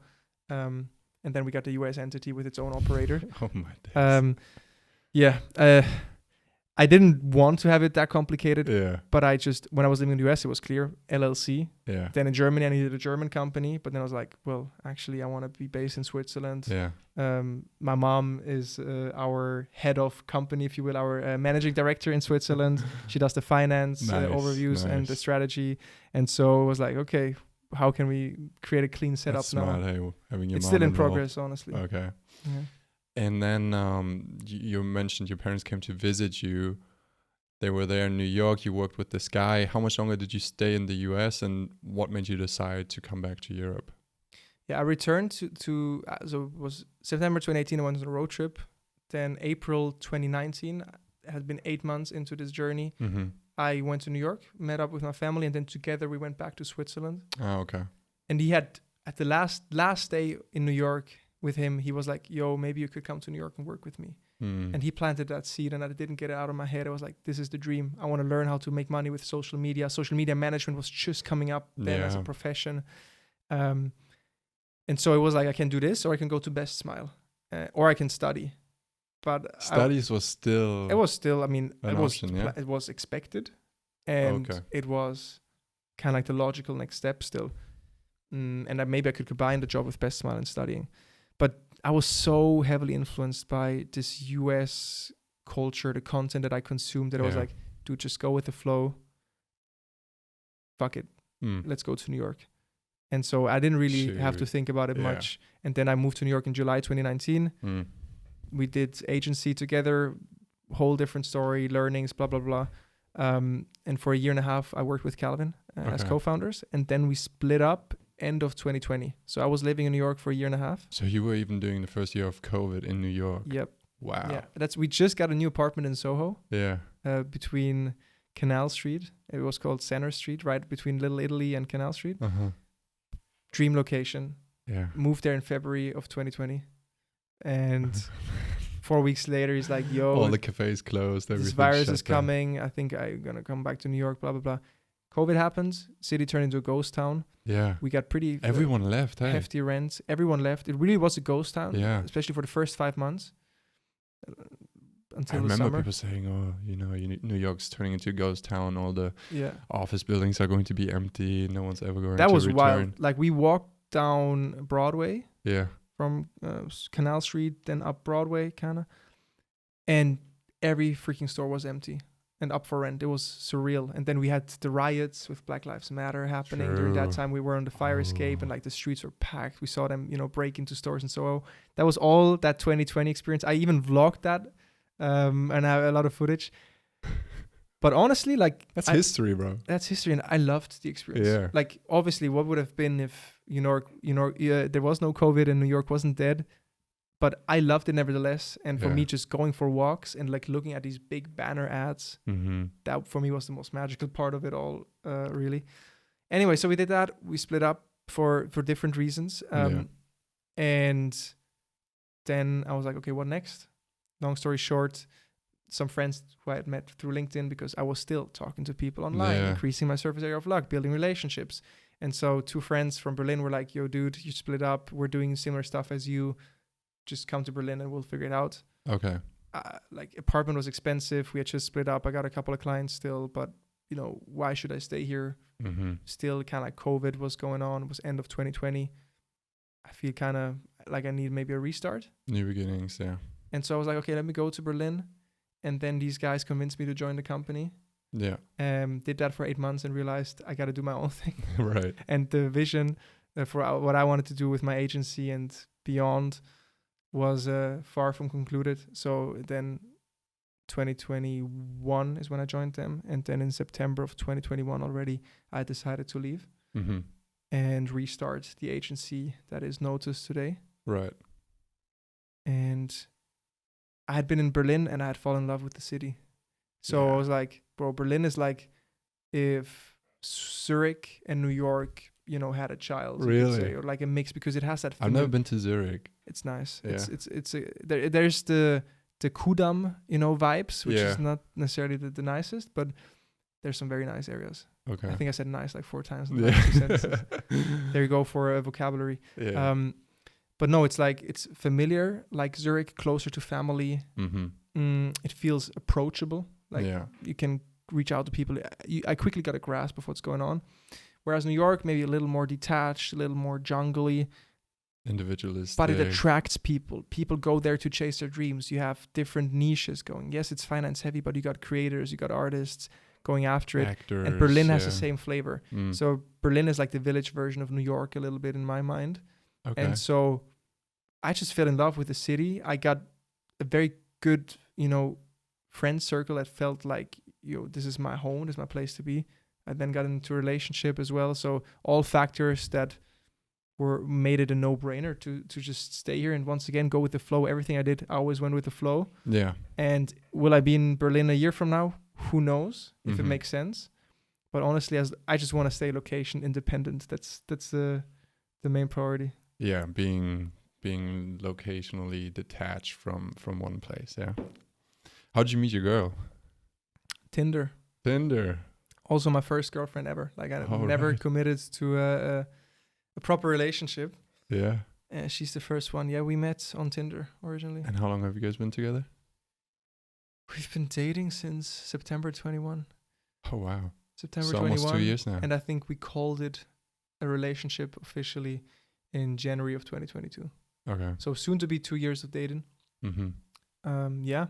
and then we got the US entity with its own operator. Oh my days. I didn't want to have it that complicated, but I just, when I was living in the US, it was clear, LLC. Yeah. Then in Germany, I needed a German company, but then I was like, well, actually, I want to be based in Switzerland. Yeah. My mom is our head of company, if you will, our managing director in Switzerland. She does the finance overviews and the strategy. And so I was like, okay, how can we create a clean setup That's smart, now? Hey, having your it's mom still in involved. progress, honestly. Okay. Yeah. And then you mentioned your parents came to visit you. They were there in New York. You worked with this guy. How much longer did you stay in the US, and what made you decide to come back to Europe? Yeah, I returned so it was September 2018. I went on a road trip. Then April 2019, I had been 8 months into this journey. I went to New York, met up with my family, and then together we went back to Switzerland. Oh, okay. And he had, at the last day in New York, with him, he was like, yo, maybe you could come to New York and work with me. And he planted that seed, and I didn't get it out of my head. I was like, this is the dream. I want to learn how to make money with social media. Social media management was just coming up then as a profession. And so it was like, I can do this, or I can go to Best Smile, or I can study. But studies was still... It was still, I mean, it was expected. And it was kind of like the logical next step still. And maybe I could combine the job with Best Smile and studying. But I was so heavily influenced by this US culture, the content that I consumed, that I was like, dude, just go with the flow. Fuck it. Let's go to New York. And so I didn't really have to think about it much. And then I moved to New York in July 2019. We did agency together, whole different story, learnings, blah, blah, blah. And for 1.5 years, I worked with Calvin as co-founders. And then we split up end of 2020. So I was living in New York for 1.5 years. So you were even doing the first year of COVID in New York. Yep. Wow. Yeah. We just got a new apartment in Soho. Yeah. Between Canal Street. It was called Center Street, right between Little Italy and Canal Street. Dream location. Yeah. Moved there in February of 2020. And 4 weeks later, he's like, yo, all the cafes closed. This virus is coming. I think I'm going to come back to New York, blah, blah, blah. COVID happened. City turned into a ghost town. Yeah. We got pretty Everyone left, hey? hefty rents. Everyone left. It really was a ghost town. Yeah. Especially for the first 5 months. Until I the remember summer. people saying, "Oh, New York's turning into a ghost town. All the Yeah. office buildings are going to be empty. No one's ever going That to was return." wild. Like we walked down Broadway Yeah. from Canal Street, then up Broadway, kind of, and every freaking store was empty and up for rent. It was surreal. And then we had the riots with Black Lives Matter happening during that True. time. We were on the fire escape, and like the streets were packed. We saw them, break into stores and so. That was all that 2020 experience. I even vlogged that, and I have a lot of footage. But honestly, like That's history, bro. that's history, and I loved the experience. Yeah. Like obviously, what would have been if there was no COVID and New York wasn't dead, but I loved it nevertheless. And for Yeah. me, just going for walks and like looking at these big banner ads, Mm-hmm. that for me was the most magical part of it all, really. Anyway, so we did that. We split up for different reasons, and then I was like, okay, what next? Long story short, some friends who I had met through LinkedIn, because I was still talking to people online, Yeah. increasing my surface area of luck, building relationships. And so 2 friends from Berlin were like, yo, dude, you split up. We're doing similar stuff as you. Just come to Berlin and we'll figure it out. Okay. Like apartment was expensive. We had just split up. I got a couple of clients still, but why should I stay here? Mm-hmm. Still kind of like COVID was going on. It was end of 2020. I feel kind of like I need maybe a restart. New beginnings. Yeah. And so I was like, okay, let me go to Berlin. And then these guys convinced me to join the company. Yeah. Did that for 8 months and realized I got to do my own thing. Right. And the vision for what I wanted to do with my agency and beyond was far from concluded. So then 2021 is when I joined them. And then in September of 2021 already, I decided to leave Mm-hmm. and restart the agency that is Notus today. Right. And I had been in Berlin and I had fallen in love with the city. So Yeah. I was like, bro, Berlin is like if Zurich and New York, had a child. you could Really? say, or like a mix, because it has that. I've never been to Zurich. It's nice. Yeah. There's the Kudamm, vibes, which Yeah. is not necessarily the nicest, but there's some very nice areas. Okay. I think I said nice like 4 times in the Yeah. last 2 sentences. There you go for a vocabulary. Yeah. But no, it's familiar, like Zurich, closer to family. Mm-hmm. It feels approachable. Like Yeah. you can reach out to people. I quickly got a grasp of what's going on. Whereas New York, maybe a little more detached, a little more jungly, Individualistic. but it attracts people. People go there to chase their dreams. You have different niches going. Yes, it's finance heavy, but you got creators, you got artists going after it. Actors. And Berlin has the yeah. same flavor. Mm. So Berlin is like the village version of New York a little bit in my mind. Okay. And so I just fell in love with the city. I got a very good, friend circle that felt like, this is my home, this is my place to be. I then got into a relationship as well. So all factors that made it a no-brainer to just stay here and once again go with the flow. Everything I did, I always went with the flow. Yeah. And will I be in Berlin a year from now? Who knows if it Mhm. makes sense. But honestly, I just want to stay location independent. That's the main priority. Yeah. Being locationally detached from one place. Yeah. How'd you meet your girl? Tinder. Tinder. Also my first girlfriend ever. Like I Oh, never right. committed to a proper relationship. Yeah. She's the first one. Yeah, we met on Tinder originally. And how long have you guys been together? We've been dating since September 21. Oh wow. September So 21. almost 2 years now. And I think we called it a relationship officially in January of 2022. Okay. So soon to be 2 years of dating. Mm-hmm. Yeah.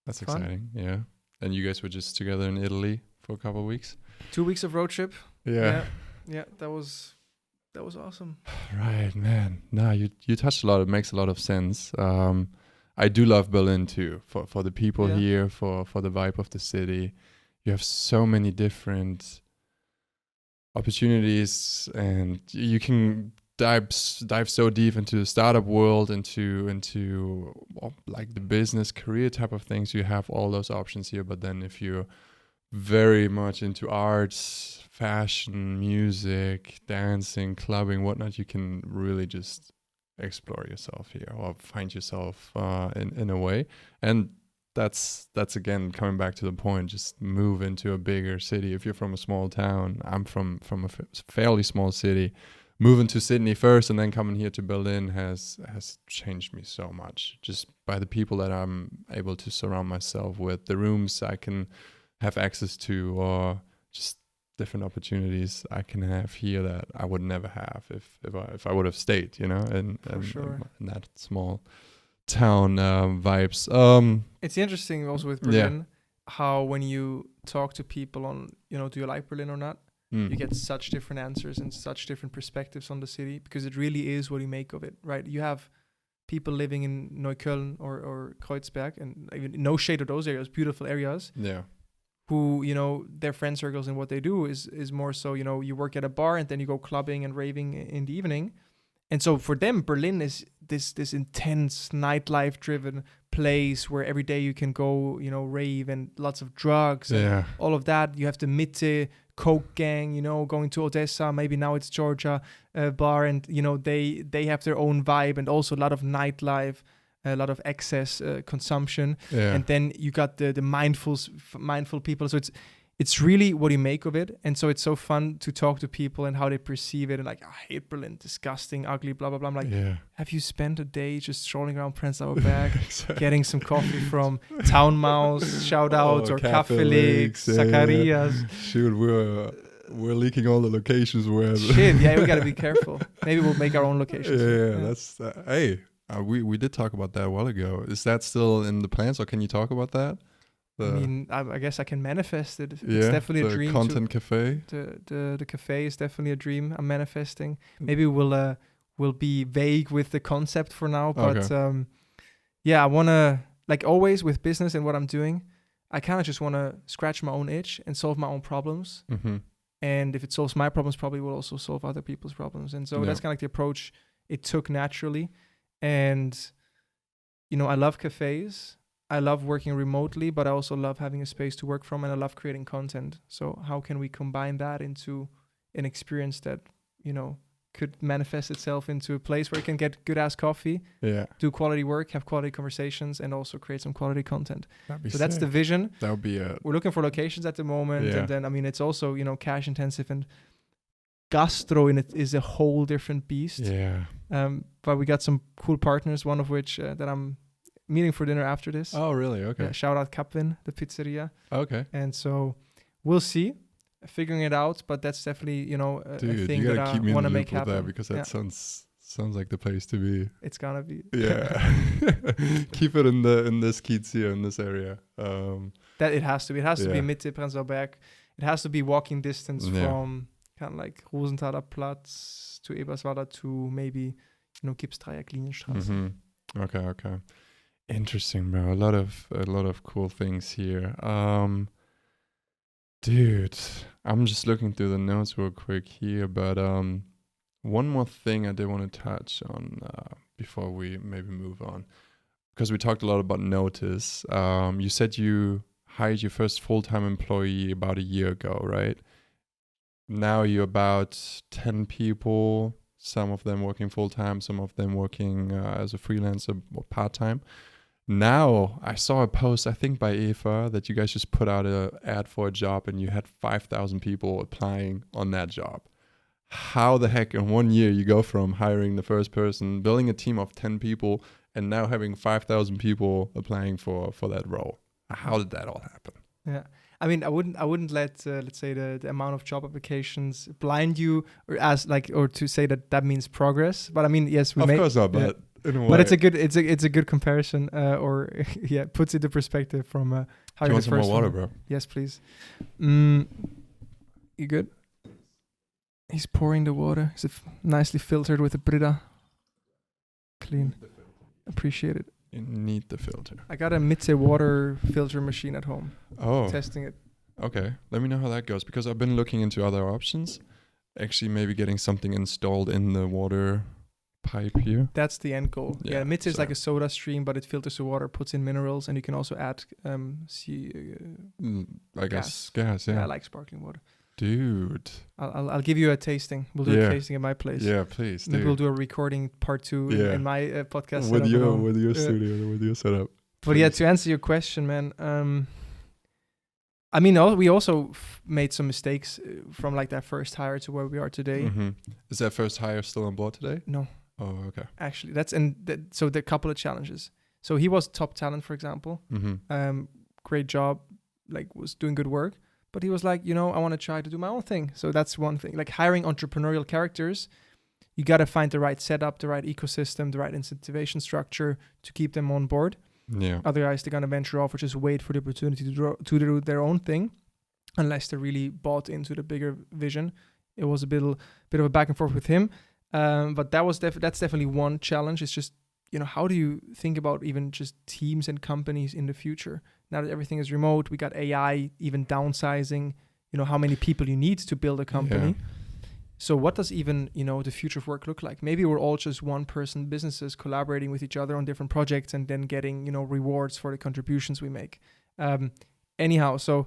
That's Fun. exciting. Yeah. And you guys were just together in Italy for a couple of weeks. 2 weeks of road trip. Yeah. Yeah. That was awesome. Right, man. Nah, you touched a lot. It makes a lot of sense. I do love Berlin too. For the people Yeah. here, for the vibe of the city. You have so many different opportunities, and you can dive so deep into the startup world, into well, like the business career type of things. You have all those options here. But then if you're very much into arts, fashion, music, dancing, clubbing, whatnot, you can really just explore yourself here or find yourself in a way. And that's again coming back to the point. Just move into a bigger city. If you're from a small town, I'm from a fairly small city. Moving to Sydney first and then coming here to Berlin has changed me so much. Just by the people that I'm able to surround myself with, the rooms I can have access to, or just different opportunities I can have here that I would never have if I would have stayed, you know, in that small town vibes. It's interesting also with Berlin, how when you talk to people on, you know, do you like Berlin or not? You get such different answers and such different perspectives on the city, because it really is what you make of it, right? You have people living in Neukölln or Kreuzberg, and even no shade of those areas, beautiful areas. Yeah. Who, you know, their friend circles and what they do is more so, you know, you work at a bar and then you go clubbing and raving in the evening. And so for them, Berlin is this intense nightlife driven place where every day you can go, you know, rave and lots of drugs and all of that. You have the Mitte Coke gang, you know, going to Odessa, maybe now it's Georgia bar, and you know they have their own vibe, and also a lot of nightlife, a lot of excess consumption, and then you got the mindful people. So it's really what you make of it, and so it's so fun to talk to people and how they perceive it. And like, I hate Berlin, disgusting, ugly, blah blah blah. I'm like, have you spent a day just strolling around Prenzlauer Berg, getting some coffee from Town Mouse, shout out, or Kafelix, Zacharias? Shoot, we're leaking all the locations where. Shit, yeah, we gotta be careful. Maybe we'll make our own locations. That's hey. We did talk about that a while ago. Is that still in the plans, or can you talk about that? I mean, I guess I can manifest it. It's definitely a dream. Content cafe. The cafe is definitely a dream I'm manifesting. Maybe we'll be vague with the concept for now, but I wanna, like always with business and what I'm doing, I kind of just wanna scratch my own itch and solve my own problems. Mm-hmm. And if it solves my problems, probably will also solve other people's problems. And so that's kind of like the approach it took naturally. And you know, I love cafes. I love working remotely, but I also love having a space to work from, and I love creating content. So how can we combine that into an experience that, you know, could manifest itself into a place where you can get good ass coffee, do quality work, have quality conversations, and also create some quality content. So that's the vision. That would be it. We're looking for locations at the moment, and then I mean it's also, you know, cash intensive, and gastro in it is a whole different beast. Yeah. But we got some cool partners, one of which that I'm meeting for dinner after this. Oh, really? Okay. Yeah, shout out Kapwin, the pizzeria. Okay. And so we'll see, figuring it out. But that's definitely, you know, a thing that I want to make happen. That, because that sounds like the place to be. It's gonna be. Yeah. Keep it in this kiez here, in this area. That it has to be. It has to be Mitte Prenzlauer Berg. It has to be walking distance from kind of like Rosenthaler Platz to Eberswalder to maybe, you know, Gipsdreieck Linienstraße. Mm-hmm. Okay. Interesting, bro. A lot of cool things here. Dude, I'm just looking through the notes real quick here, but one more thing I did want to touch on before we maybe move on, because we talked a lot about notice. You said you hired your first full-time employee about a year ago, right? Now you're about 10 people, some of them working full-time, some of them working as a freelancer or part-time. Now, I saw a post, I think by Eva, that you guys just put out an ad for a job and you had 5,000 people applying on that job. How the heck in 1 year you go from hiring the first person, building a team of 10 people, and now having 5,000 people applying for that role? How did that all happen? Yeah. I mean, I wouldn't let let's say the amount of job applications blind you, or to say that means progress. But I mean, yes, of course not. But in a way. But it's a good comparison, puts it into perspective from how you you want some more water, bro? Yes, please. You good? He's pouring the water. It's nicely filtered with a Brita. Clean. Appreciate it. You need the filter. I got a Mitte water filter machine at home. Oh. Testing it. Okay. Let me know how that goes, because I've been looking into other options. Actually, maybe getting something installed in the water pipe here. That's the end goal. Yeah, Mitte is like a soda stream, but it filters the water, puts in minerals, and you can also add gas. Yeah, I like sparkling water. Dude, I'll give you a tasting. We'll do a tasting at my place. Yeah, please. Maybe we'll do a recording part 2 in my podcast with your studio, with your setup. But yeah, to answer your question, man, I mean, we also made some mistakes from like that first hire to where we are today. Mm-hmm. Is that first hire still on board today? No. Oh, okay. Actually, so there are a couple of challenges. So he was top talent, for example. Mm-hmm. Great job, like was doing good work. But he was like, I want to try to do my own thing. So that's one thing. Like hiring entrepreneurial characters, you got to find the right setup, the right ecosystem, the right incentivization structure to keep them on board. Yeah. Otherwise, they're going to venture off or just wait for the opportunity to do their own thing, unless they really bought into the bigger vision. It was a bit of a back and forth with him. But that's definitely one challenge. It's just, how do you think about even just teams and companies in the future? Now that everything is remote, we got AI, even downsizing, how many people you need to build a company. Yeah. So what does even, the future of work look like? Maybe we're all just one-person businesses collaborating with each other on different projects and then getting, rewards for the contributions we make. Anyhow, so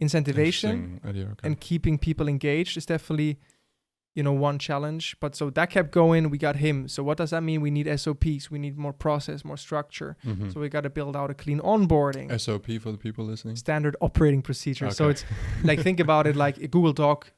incentivization and keeping people engaged is definitely, one challenge. But so that kept going. We got him. So what does that mean? We need SOPs. We need more process, more structure. Mm-hmm. So we got to build out a clean onboarding. SOP for the people listening? Standard operating procedure. Okay. So it's like, think about it like a Google Doc.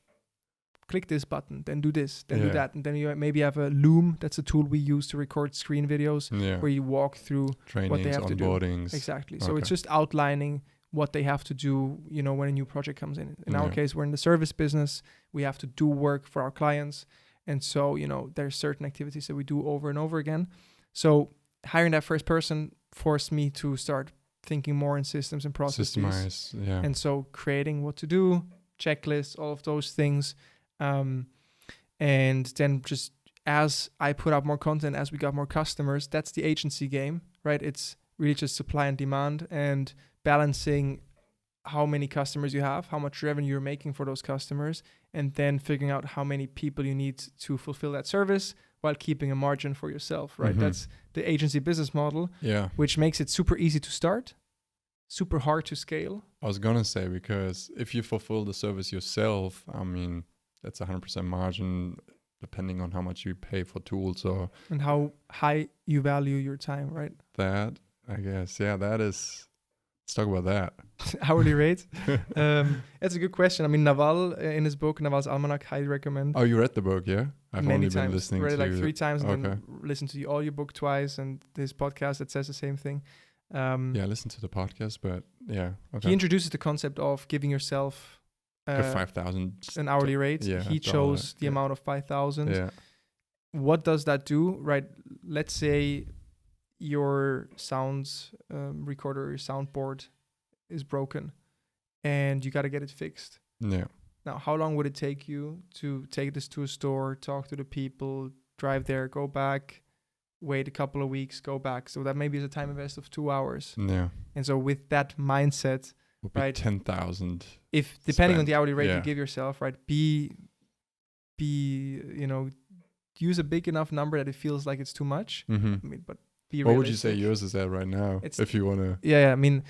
Click this button, then do this, then do that. And then you maybe have a Loom. That's a tool we use to record screen videos where you walk through trainings, what they have to do. Exactly. So it's just outlining what they have to do, when a new project comes in. In our case, we're in the service business. We have to do work for our clients. And so, there's certain activities that we do over and over again. So hiring that first person forced me to start thinking more in systems and processes. Systemize, yeah. And so creating what to do, checklists, all of those things. And then just as I put out more content, as we got more customers, that's the agency game, right? It's really just supply and demand and balancing how many customers you have, how much revenue you're making for those customers, and then figuring out how many people you need to fulfill that service while keeping a margin for yourself, right? Mm-hmm. That's the agency business model, which makes it super easy to start, super hard to scale. I was going to say, because if you fulfill the service yourself, I mean, that's 100% margin depending on how much you pay for tools and how high you value your time, right? That, I guess, that is, let's talk about that. Hourly rate? That's a good question. I mean, Naval, in his book, Naval's Almanac, highly recommend. Oh, you read the book, yeah? I've many only been listening to it. Read it like 3 times and then listened to the audiobook twice and his podcast that says the same thing. Listen to the podcast, but He introduces the concept of giving yourself 5,000 an hourly rate. He chose the amount of 5,000. Yeah. What does that do, right? Let's say your sounds recorder, your soundboard is broken and you got to get it fixed. Yeah. Now, how long would it take you to take this to a store, talk to the people, drive there, go back, wait a couple of weeks, go back? So that maybe is a time invest of 2 hours. Yeah. And so with that mindset, would be 10,000. If depending on the hourly rate you give yourself, right, be use a big enough number that it feels like it's too much. Mm-hmm. I mean, but be what realistic. would you say yours is at right now? If you want to. Yeah. I mean,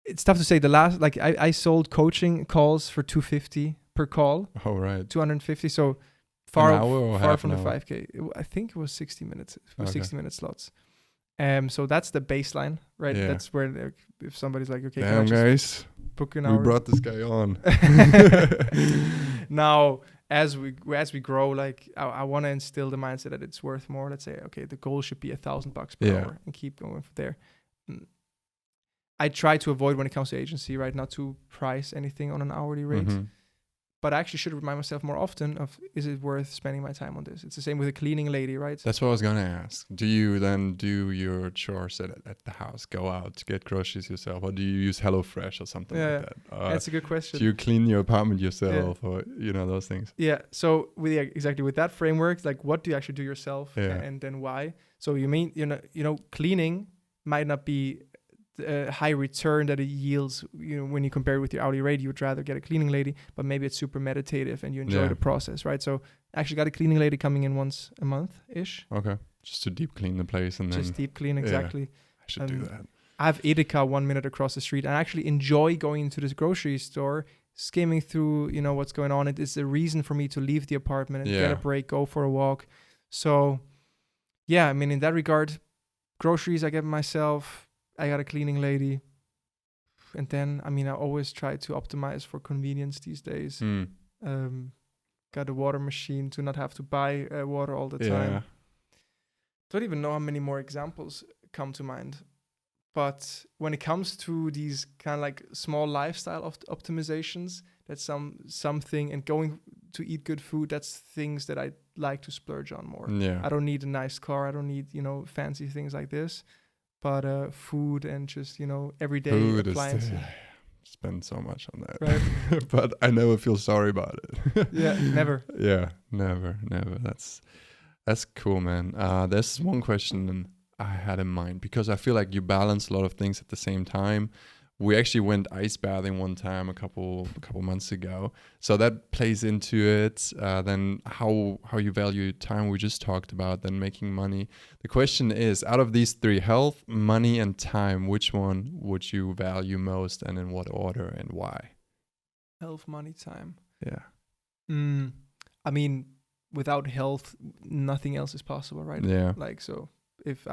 it's tough to say. The last, like I sold coaching calls for $250 per call. Oh right. 250. So far from the 5K. I think it was 60 minutes. 60-minute slots. So that's the baseline, right? Yeah. That's where if somebody's like, okay, damn guys, book an hour. We brought this guy on. Now, as we grow, like I want to instill the mindset that it's worth more. Let's say, okay, the goal should be $1,000 per hour, and keep going from there. I try to avoid when it comes to agency, right, not to price anything on an hourly rate. Mm-hmm. But I actually should remind myself more often of, is it worth spending my time on this? It's the same with a cleaning lady, right? That's what I was going to ask. Do you then do your chores at the house, go out to get groceries yourself, or do you use HelloFresh or something like that? That's a good question. Do you clean your apartment yourself or, those things? Yeah. So exactly with that framework, like what do you actually do yourself and then why? So you mean, cleaning might not be high return that it yields, when you compare it with your hourly rate. You would rather get a cleaning lady, but maybe it's super meditative and you enjoy the process, right? So actually got a cleaning lady coming in once a month-ish. Okay. Just to deep clean the place and then... Just deep clean, exactly. I should do that. I have Edeka 1 minute across the street and I actually enjoy going into this grocery store, skimming through, what's going on. It is a reason for me to leave the apartment and get a break, go for a walk. So, in that regard, groceries I get myself, I got a cleaning lady. And then, I mean, I always try to optimize for convenience these days. Got a water machine to not have to buy water all the time. Don't even know how many more examples come to mind. But when it comes to these kind of like small lifestyle optimizations, that's something, and going to eat good food, that's things that I like to splurge on more. Yeah. I don't need a nice car. I don't need, fancy things like this. But food and just, everyday food appliances. Spend so much on that. Right. But I never feel sorry about it. Yeah, never. Yeah, never. That's cool, man. There's one question I had in mind, because I feel like you balance a lot of things at the same time. We actually went ice bathing one time a couple months ago, so that plays into it. Then how you value time, we just talked about. Then making money. The question is, out of these three, health, money, and time, which one would you value most, and in what order, and why? Health, money, time. Yeah. I mean, without health, nothing else is possible, right? Yeah. Like, so if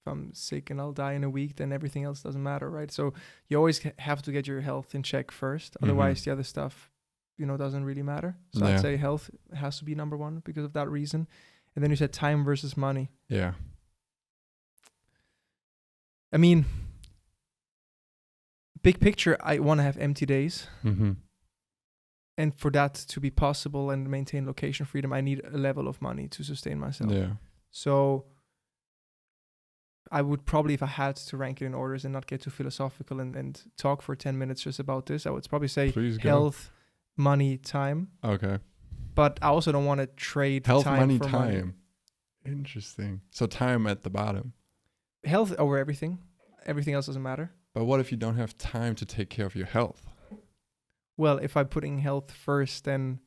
I'm sick and I'll die in a week, then everything else doesn't matter, right? So you always have to get your health in check first. Otherwise, the other stuff, doesn't really matter. So I'd say health has to be number one because of that reason. And then you said time versus money. Yeah. I mean, big picture, I want to have empty days. Mm-hmm. And for that to be possible and maintain location freedom, I need a level of money to sustain myself. Yeah. So I would probably, if I had to rank it in orders and not get too philosophical and talk for 10 minutes just about this, I would probably say health, money, time. Okay. But I also don't want to trade health, time money, for time. money. Interesting. So time at the bottom. Health over everything. Everything else doesn't matter. But what if you don't have time to take care of your health? Well, if I'm putting health first, then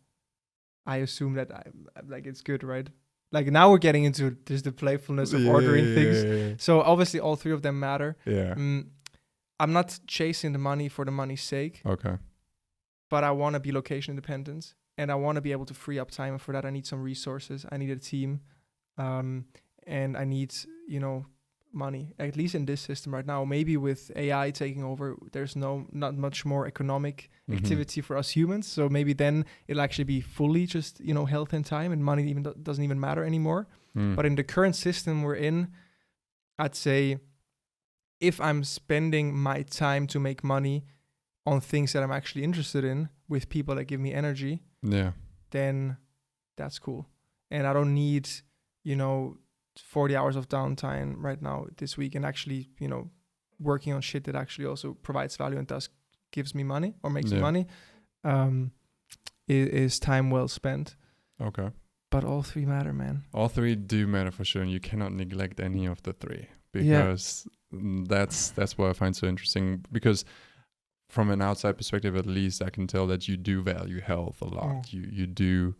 I assume that it's good, right? Like now we're getting into just the playfulness of ordering things. Yeah. So obviously all three of them matter. Yeah. I'm not chasing the money for the money's sake. Okay. But I want to be location independent, and I want to be able to free up time. And for that, I need some resources. I need a team, and I need, money. At least in this system right now. Maybe with AI taking over, there's not much more economic activity for us humans. So maybe then it'll actually be fully just, health and time, and money doesn't even matter anymore. But in the current system we're in, I'd say if I'm spending my time to make money on things that I'm actually interested in with people that give me energy, then that's cool. And I don't need, 40 hours of downtime right now this week, and actually, working on shit that actually also provides value and thus gives me money or makes me money, is time well spent. Okay. But all three matter, man. All three do matter for sure, and you cannot neglect any of the three, because that's what I find so interesting. Because from an outside perspective, at least, I can tell that you do value health a lot. You do,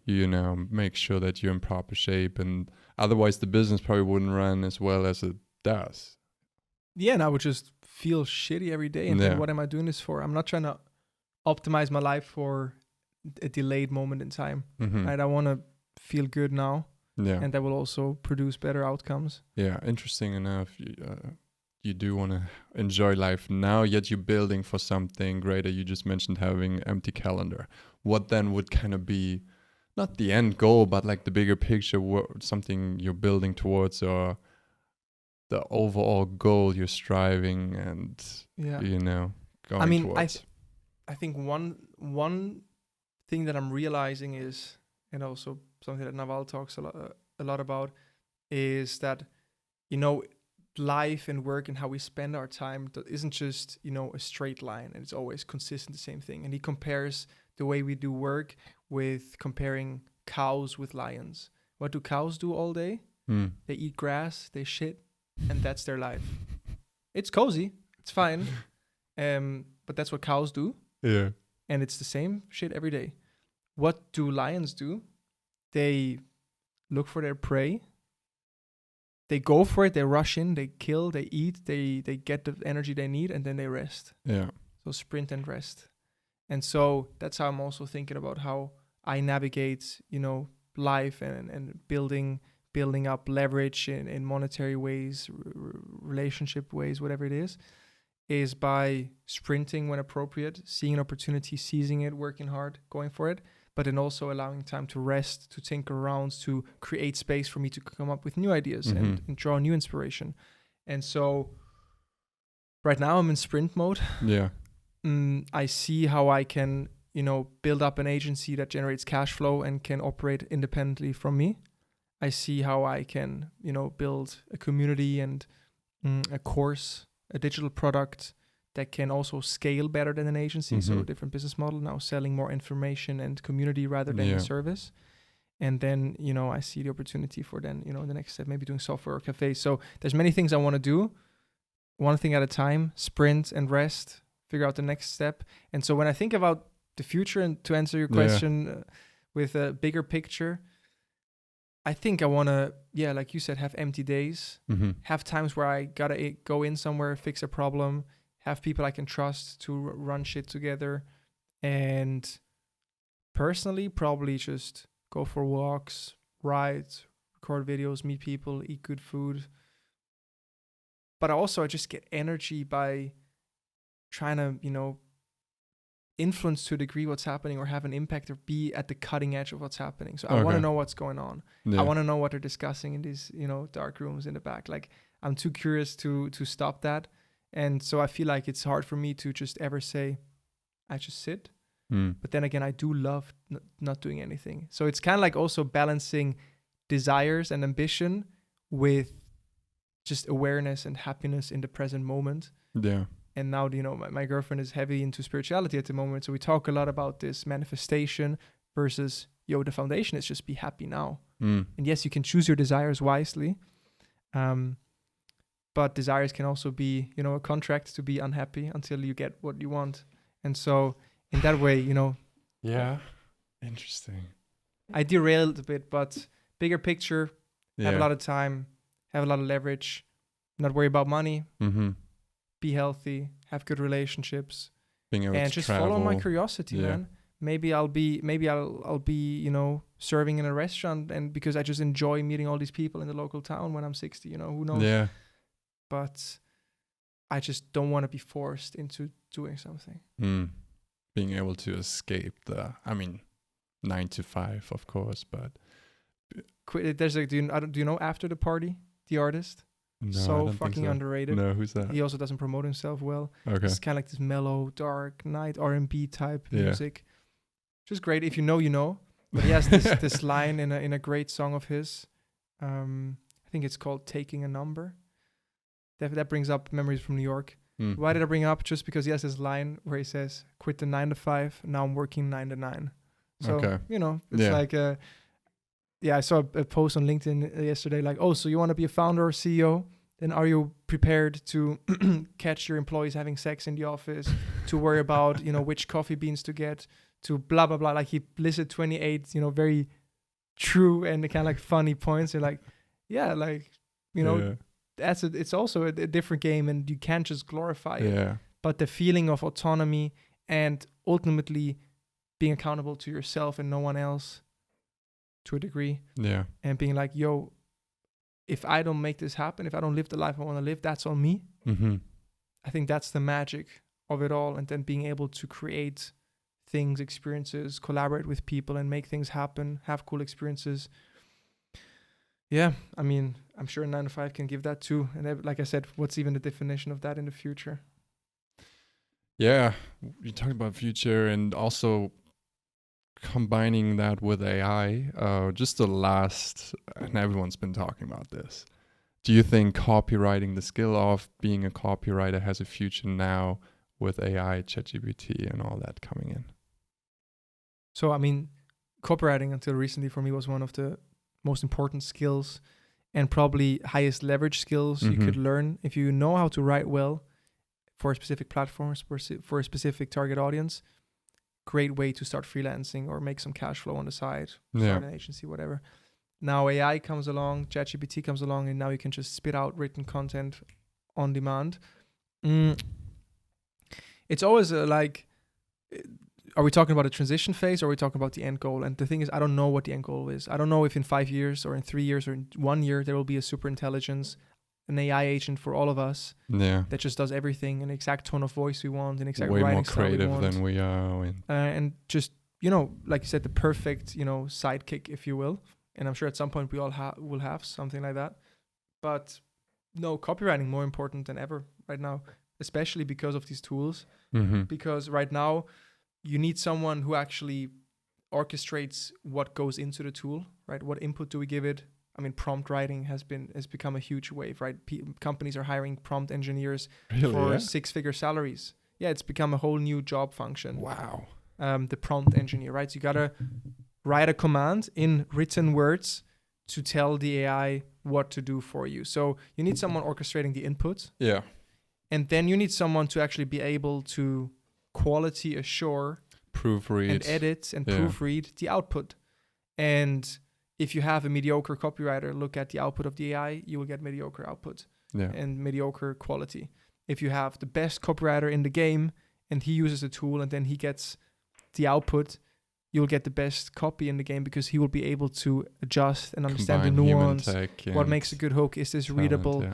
make sure that you're in proper shape, and otherwise the business probably wouldn't run as well as it does. Yeah, and I would just feel shitty every day and think, what am I doing this for? I'm not trying to optimize my life for a delayed moment in time. Right? I want to feel good now, and that will also produce better outcomes. Yeah, interesting enough. You do want to enjoy life now, yet you're building for something greater. You just mentioned having empty calendar. What then would kind of be not the end goal, but like the bigger picture, something you're building towards, or the overall goal you're striving and, going towards? I think one thing that I'm realizing is, and also something that Naval talks a lot about, is that, life and work and how we spend our time isn't just, a straight line, and it's always consistent, the same thing. And he compares the way we do work with comparing cows with lions. What do cows do all day? They eat grass, they shit, and that's their life. It's cozy, it's fine, but that's what cows do. Yeah. And it's the same shit every day. What do lions do? They look for their prey. They go for it, they rush in, they kill, they eat, they get the energy they need, and then they rest. Yeah. So sprint and rest. And so that's how I'm also thinking about how I navigate, life and building building up leverage in monetary ways, relationship ways, whatever it is by sprinting when appropriate, seeing an opportunity, seizing it, working hard, going for it, but then also allowing time to rest, to tinker around, to create space for me to come up with new ideas and draw new inspiration. And so right now I'm in sprint mode. Yeah. I see how I can, build up an agency that generates cash flow and can operate independently from me. I see how I can, build a community and a course, a digital product that can also scale better than an agency. So a different business model now, selling more information and community rather than service. And then, I see the opportunity for then, the next step, maybe doing software or cafes. So there's many things I want to do. One thing at a time, sprint and rest, figure out the next step. And so when I think about the future, and to answer your question with a bigger picture, I think I want to, like you said, have empty days, have times where I got to go in somewhere, fix a problem, have people I can trust to run shit together. And personally, probably just go for walks, ride, record videos, meet people, eat good food. But also I just get energy by trying to, influence to a degree what's happening or have an impact or be at the cutting edge of what's happening. So I want to know what's going on. I want to know what they're discussing in these, dark rooms in the back. Like I'm too curious to stop that. And so I feel like it's hard for me to just ever say, I just sit. But then again, I do love not doing anything. So it's kind of like also balancing desires and ambition with just awareness and happiness in the present moment. Yeah. And now, my girlfriend is heavy into spirituality at the moment. So we talk a lot about this manifestation versus, the foundation is just be happy now. And yes, you can choose your desires wisely. But desires can also be, a contract to be unhappy until you get what you want. And so in that way, Yeah. Interesting. I derailed a bit, but bigger picture, have a lot of time, have a lot of leverage, not worry about money. Be healthy, have good relationships, being able and to just travel. follow my curiosity, man. Maybe I'll be, serving in a restaurant, and because I just enjoy meeting all these people in the local town when I'm 60, who knows? Yeah. But I just don't want to be forced into doing something. Being able to escape 9 to 5, of course, but There's do you know After the Party, the artist? No, so fucking underrated. No, who's that? He also doesn't promote himself well. Okay. It's kind of like this mellow, dark, night R&B type music. Just great. If you know. But he has this line in a great song of his. I think it's called "Taking a Number." That brings up memories from New York. Why did I bring up? Just because he has this line where he says, "Quit the 9 to 5. Now I'm working 9 to 9." So it's like a. Yeah, I saw a post on LinkedIn yesterday like, so you want to be a founder or CEO? Then are you prepared to catch your employees having sex in the office, to worry about, which coffee beans to get, to blah, blah, blah. Like he listed 28, very true and kind of like funny points. You're like, it's also a different game and you can't just glorify it. But the feeling of autonomy and ultimately being accountable to yourself and no one else, to a degree, and being like, if I don't make this happen, if I don't live the life I want to live, that's on me. I think that's the magic of it all. And then being able to create things, experiences, collaborate with people and make things happen, have cool experiences. I'm sure 9 to 5 can give that too. And like I said, what's even the definition of that in the future? Yeah, you talk about future and also combining that with AI, and everyone's been talking about this. Do you think copywriting, the skill of being a copywriter, has a future now with AI, ChatGPT, and all that coming in? So, copywriting until recently for me was one of the most important skills and probably highest leverage skills you could learn. If you know how to write well for a specific platform, for a specific target audience, great way to start freelancing or make some cash flow on the side, start an agency, whatever. Now AI comes along, ChatGPT comes along, and now you can just spit out written content on demand. It's always are we talking about a transition phase or are we talking about the end goal? And the thing is, I don't know what the end goal is. I don't know if in 5 years or in 3 years or in 1 year, there will be a super intelligence, an AI agent for all of us that just does everything, an exact tone of voice we want, an exact way writing more style we creative want. than we are. And just, like you said, the perfect, sidekick, if you will. And I'm sure at some point we all will have something like that. But no, copywriting more important than ever right now, especially because of these tools. Mm-hmm. Because right now you need someone who actually orchestrates what goes into the tool, right? What input do we give it? I mean, prompt writing has become a huge wave, right? Companies are hiring prompt engineers for 6-figure salaries. Yeah, it's become a whole new job function. Wow. The prompt engineer, right? So you gotta write a command in written words to tell the AI what to do for you. So you need someone orchestrating the input. Yeah. And then you need someone to actually be able to quality assure, proofread, and edit and proofread the output. And if you have a mediocre copywriter look at the output of the AI, you will get mediocre output and mediocre quality. If you have the best copywriter in the game and he uses the tool and then he gets the output, you'll get the best copy in the game because he will be able to adjust and understand the nuance. What makes a good hook? Is this readable?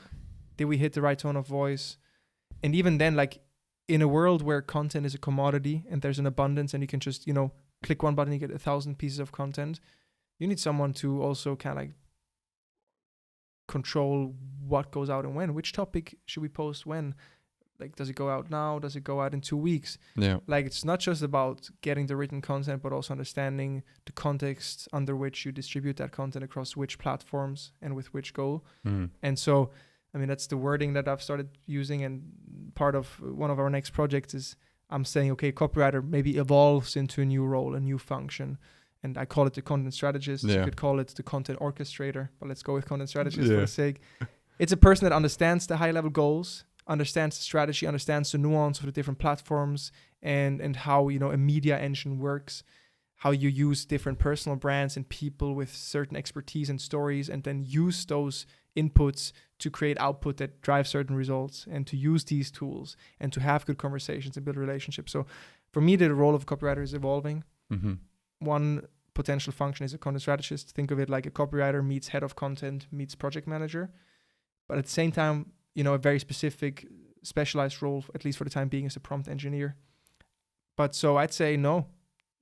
Did we hit the right tone of voice? And even then, like in a world where content is a commodity and there's an abundance and you can just, click one button, you get 1,000 pieces of content. You need someone to also kind of like control what goes out and when. Which topic should we post when? Like, does it go out now? Does it go out in 2 weeks? Yeah. Like, it's not just about getting the written content, but also understanding the context under which you distribute that content across which platforms and with which goal. And so, I mean, that's the wording that I've started using. And part of one of our next projects is I'm saying, okay, copywriter maybe evolves into a new role, a new function. And I call it the content strategist. You could call it the content orchestrator, but let's go with content strategist for the sake. It's a person that understands the high level goals, understands the strategy, understands the nuance of the different platforms and how, a media engine works, how you use different personal brands and people with certain expertise and stories, and then use those inputs to create output that drives certain results, and to use these tools and to have good conversations and build relationships. So for me, the role of copywriter is evolving. One potential function is a content strategist. Think of it like a copywriter meets head of content meets project manager. But at the same time, a very specific specialized role, at least for the time being, is a prompt engineer. But so I'd say no,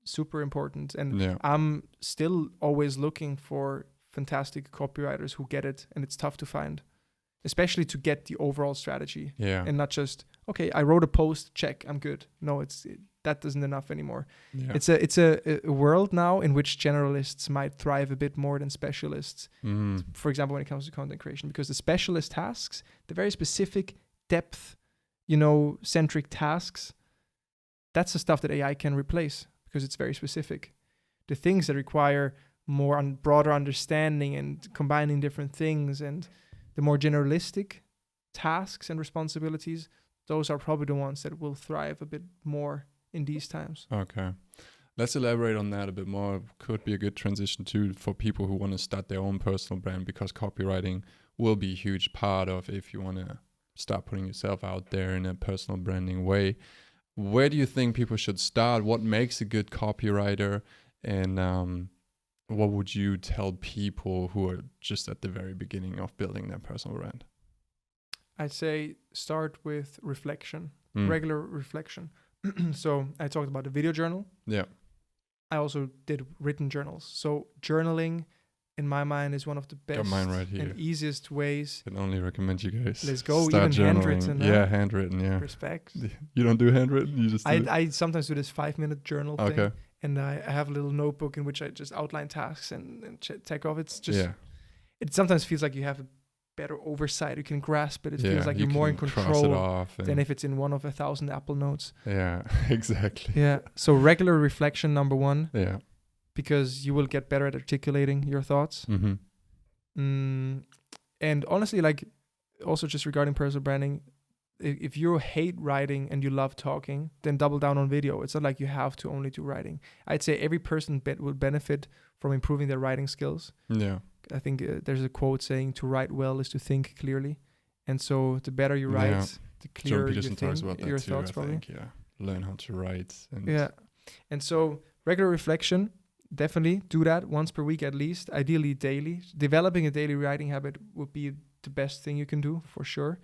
super important. And I'm still always looking for fantastic copywriters who get it. And it's tough to find, especially to get the overall strategy. And not just, okay, I wrote a post, check, I'm good. No, that isn't enough anymore. It's a world now in which generalists might thrive a bit more than specialists. For example, when it comes to content creation, because the specialist tasks, the very specific depth, centric tasks, that's the stuff that AI can replace because it's very specific. The things that require more broader understanding and combining different things and the more generalistic tasks and responsibilities, those are probably the ones that will thrive a bit more in these times. Okay. Let's elaborate on that a bit more. Could be a good transition too for people who want to start their own personal brand, because copywriting will be a huge part of if you want to start putting yourself out there in a personal branding way. Where do you think people should start? What makes a good copywriter? And what would you tell people who are just at the very beginning of building their personal brand? I'd say start with reflection, regular reflection. So I talked about the video journal. I also did written journals. So journaling, in my mind, is one of the best and easiest ways. I can only recommend you guys. Let's go. Start even journaling. Handwritten. Handwritten. Respect. You don't do handwritten? You just I sometimes do this 5-minute journal thing. And I have a little notebook in which I just outline tasks and check off. It's just, it sometimes feels like you have a better oversight. You can grasp it. It feels like you're more in control than if it's in one of 1,000 Apple Notes. Yeah, exactly. So regular reflection, number one. because you will get better at articulating your thoughts. Mm-hmm. And honestly, like also just regarding personal branding, if you hate writing and you love talking, then double down on video. It's not like you have to only do writing. I'd say every person will benefit from improving their writing skills. Yeah. I think there's a quote saying to write well is to think clearly. And so the better you write, the clearer you think talks about that your too, thoughts I probably. think, learn how to write. And yeah. And so regular reflection, definitely do that once per week at least, ideally daily. Developing a daily writing habit would be the best thing you can do for sure.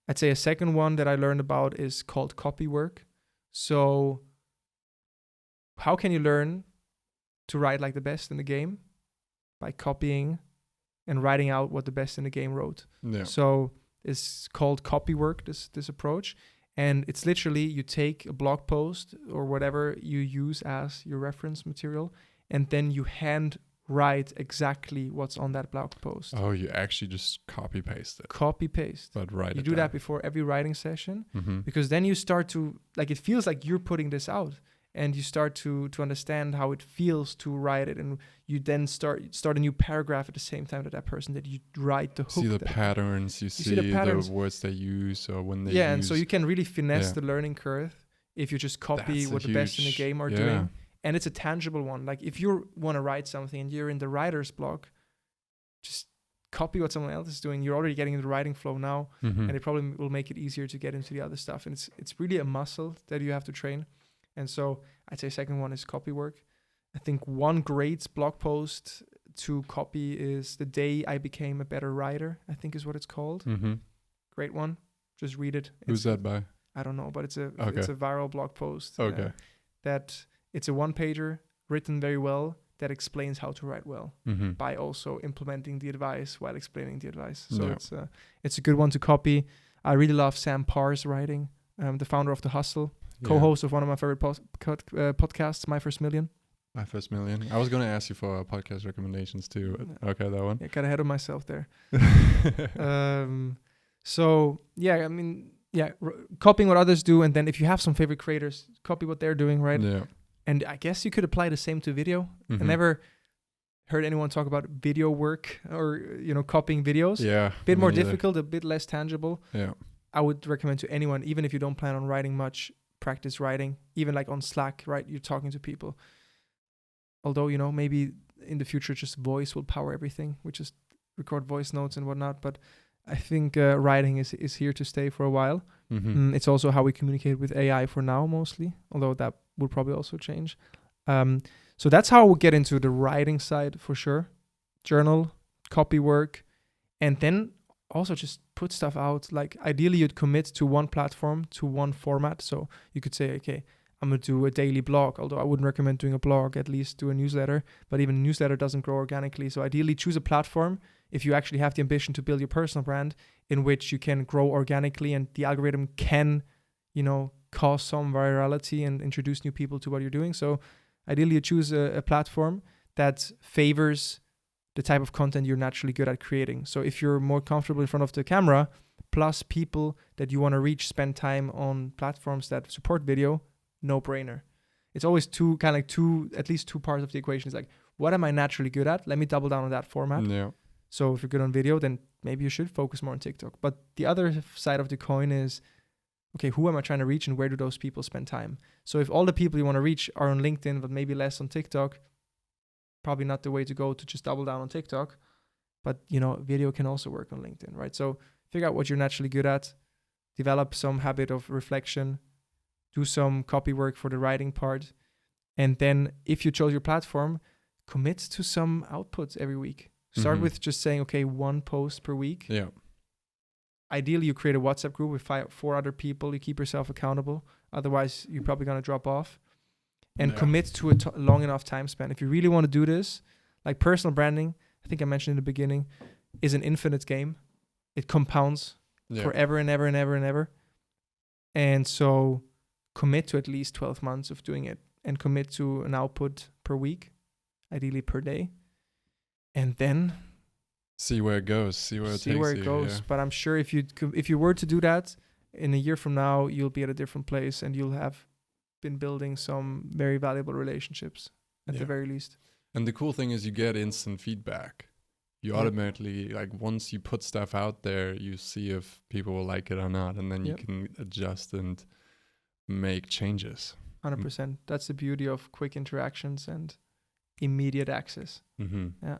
I'd say a second one that I learned about is called copy work. So how can you learn to write like the best in the game? By copying and writing out what the best in the game wrote. Yeah. So it's called copy work, this approach. And it's literally you take a blog post or whatever you use as your reference material, and then you hand write exactly what's on that blog post. Oh, you actually just copy paste it. Copy paste. But write you it do down. that before every writing session, Mm-hmm. because then you start to, like, it feels like you're putting this out, and you start to understand how it feels to write it, and you then start a new paragraph at the same time that person that you write the hook. See the patterns, you see the words they use or when they use. And so you can really finesse the learning curve if you just copy what the best in the game are doing. And it's a tangible one. Like if you want to write something and you're in the writer's block, just copy what someone else is doing. You're already getting in the writing flow now, and it probably will make it easier to get into the other stuff. And it's really a muscle that you have to train. And so I'd say second one is copy work. I think one great blog post to copy is The Day I Became a Better Writer, I think is what it's called. Great one. Just read it. Who's that by? I don't know, but it's a Okay. viral blog post. Okay. That it's a one-pager written very well that explains how to write well by also implementing the advice while explaining the advice. So it's a good one to copy. I really love Sam Parr's writing, the founder of The Hustle. Co-host of one of my favorite podcasts, My First Million. My First Million. I was going to ask you for podcast recommendations too. Okay, that one. Yeah, got ahead of myself there. So, yeah, I mean, copying what others do. And then if you have some favorite creators, copy what they're doing, right? Yeah. And I guess you could apply the same to video. I never heard anyone talk about video work or, copying videos. Yeah. A bit more difficult, a bit less tangible. Yeah. I would recommend to anyone, even if you don't plan on writing much, practice writing, even like on Slack, right? You're talking to people. Although, maybe in the future, just voice will power everything. We just record voice notes and whatnot. But I think writing is here to stay for a while. It's also how we communicate with AI for now, mostly, although that will probably also change. So that's how we'll get into the writing side for sure. Journal, copy work, and then also just put stuff out. Like ideally you'd commit to one platform, to one format. So you could say, okay, I'm going to do a daily blog, although I wouldn't recommend doing a blog, at least do a newsletter. But even a newsletter doesn't grow organically. So ideally choose a platform if you actually have the ambition to build your personal brand in which you can grow organically and the algorithm can, cause some virality and introduce new people to what you're doing. So ideally you choose a platform that favors the type of content you're naturally good at creating. So if you're more comfortable in front of the camera, plus people that you want to reach spend time on platforms that support video, no brainer. It's always at least two parts of the equation. It's like, what am I naturally good at? Let me double down on that format. Yeah. So if you're good on video, then maybe you should focus more on TikTok. But the other side of the coin is, okay, who am I trying to reach and where do those people spend time? So if all the people you want to reach are on LinkedIn, but maybe less on TikTok, probably not the way to go to just double down on TikTok. But, video can also work on LinkedIn, right? So figure out what you're naturally good at, develop some habit of reflection, do some copy work for the writing part. And then if you chose your platform, commit to some outputs every week. Start with just saying, okay, one post per week. Yeah. Ideally, you create a WhatsApp group with 4 other people. You keep yourself accountable. Otherwise, you're probably going to drop off. And commit to a long enough time span. If you really want to do this, like personal branding, I think I mentioned in the beginning, is an infinite game. It compounds forever and ever and ever and ever. And so commit to at least 12 months of doing it and commit to an output per week, ideally per day. And then see where it goes, see where it goes. Yeah. But I'm sure if you were to do that in a year from now, you'll be at a different place and you'll have been building some very valuable relationships at the very least. And the cool thing is you get instant feedback. You automatically, like once you put stuff out there, you see if people will like it or not, and then you can adjust and make changes. 100%. That's the beauty of quick interactions and immediate access. Yeah.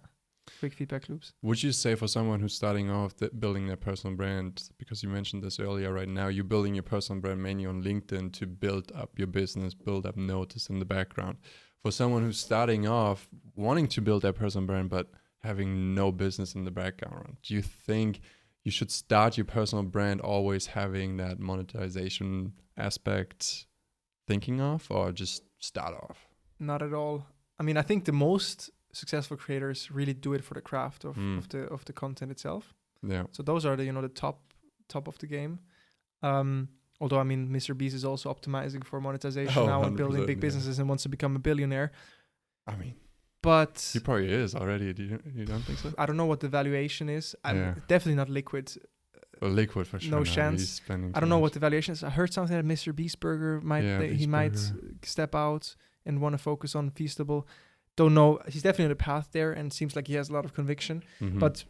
quick feedback loops. Would you say for someone who's starting off building their personal brand, because you mentioned this earlier, right now you're building your personal brand mainly on LinkedIn to build up your business, build up notice in the background. For someone who's starting off wanting to build their personal brand but having no business in the background, do you think you should start your personal brand always having that monetization aspect thinking of, or just start off? Not at all. I mean, I think the most successful creators really do it for the craft of the content itself. Yeah. So those are the the top of the game. Although I mean, Mr. Beast is also optimizing for monetization now and building big businesses and wants to become a billionaire. I mean, but he probably is already. You don't think so? I don't know what the valuation is. Definitely not liquid. Well, liquid for sure. No chance. I don't know what the valuation is. I heard something that Mr. Beast Burger might step out and want to focus on Feastable. Don't know. He's definitely on the path there and seems like he has a lot of conviction. Mm-hmm. But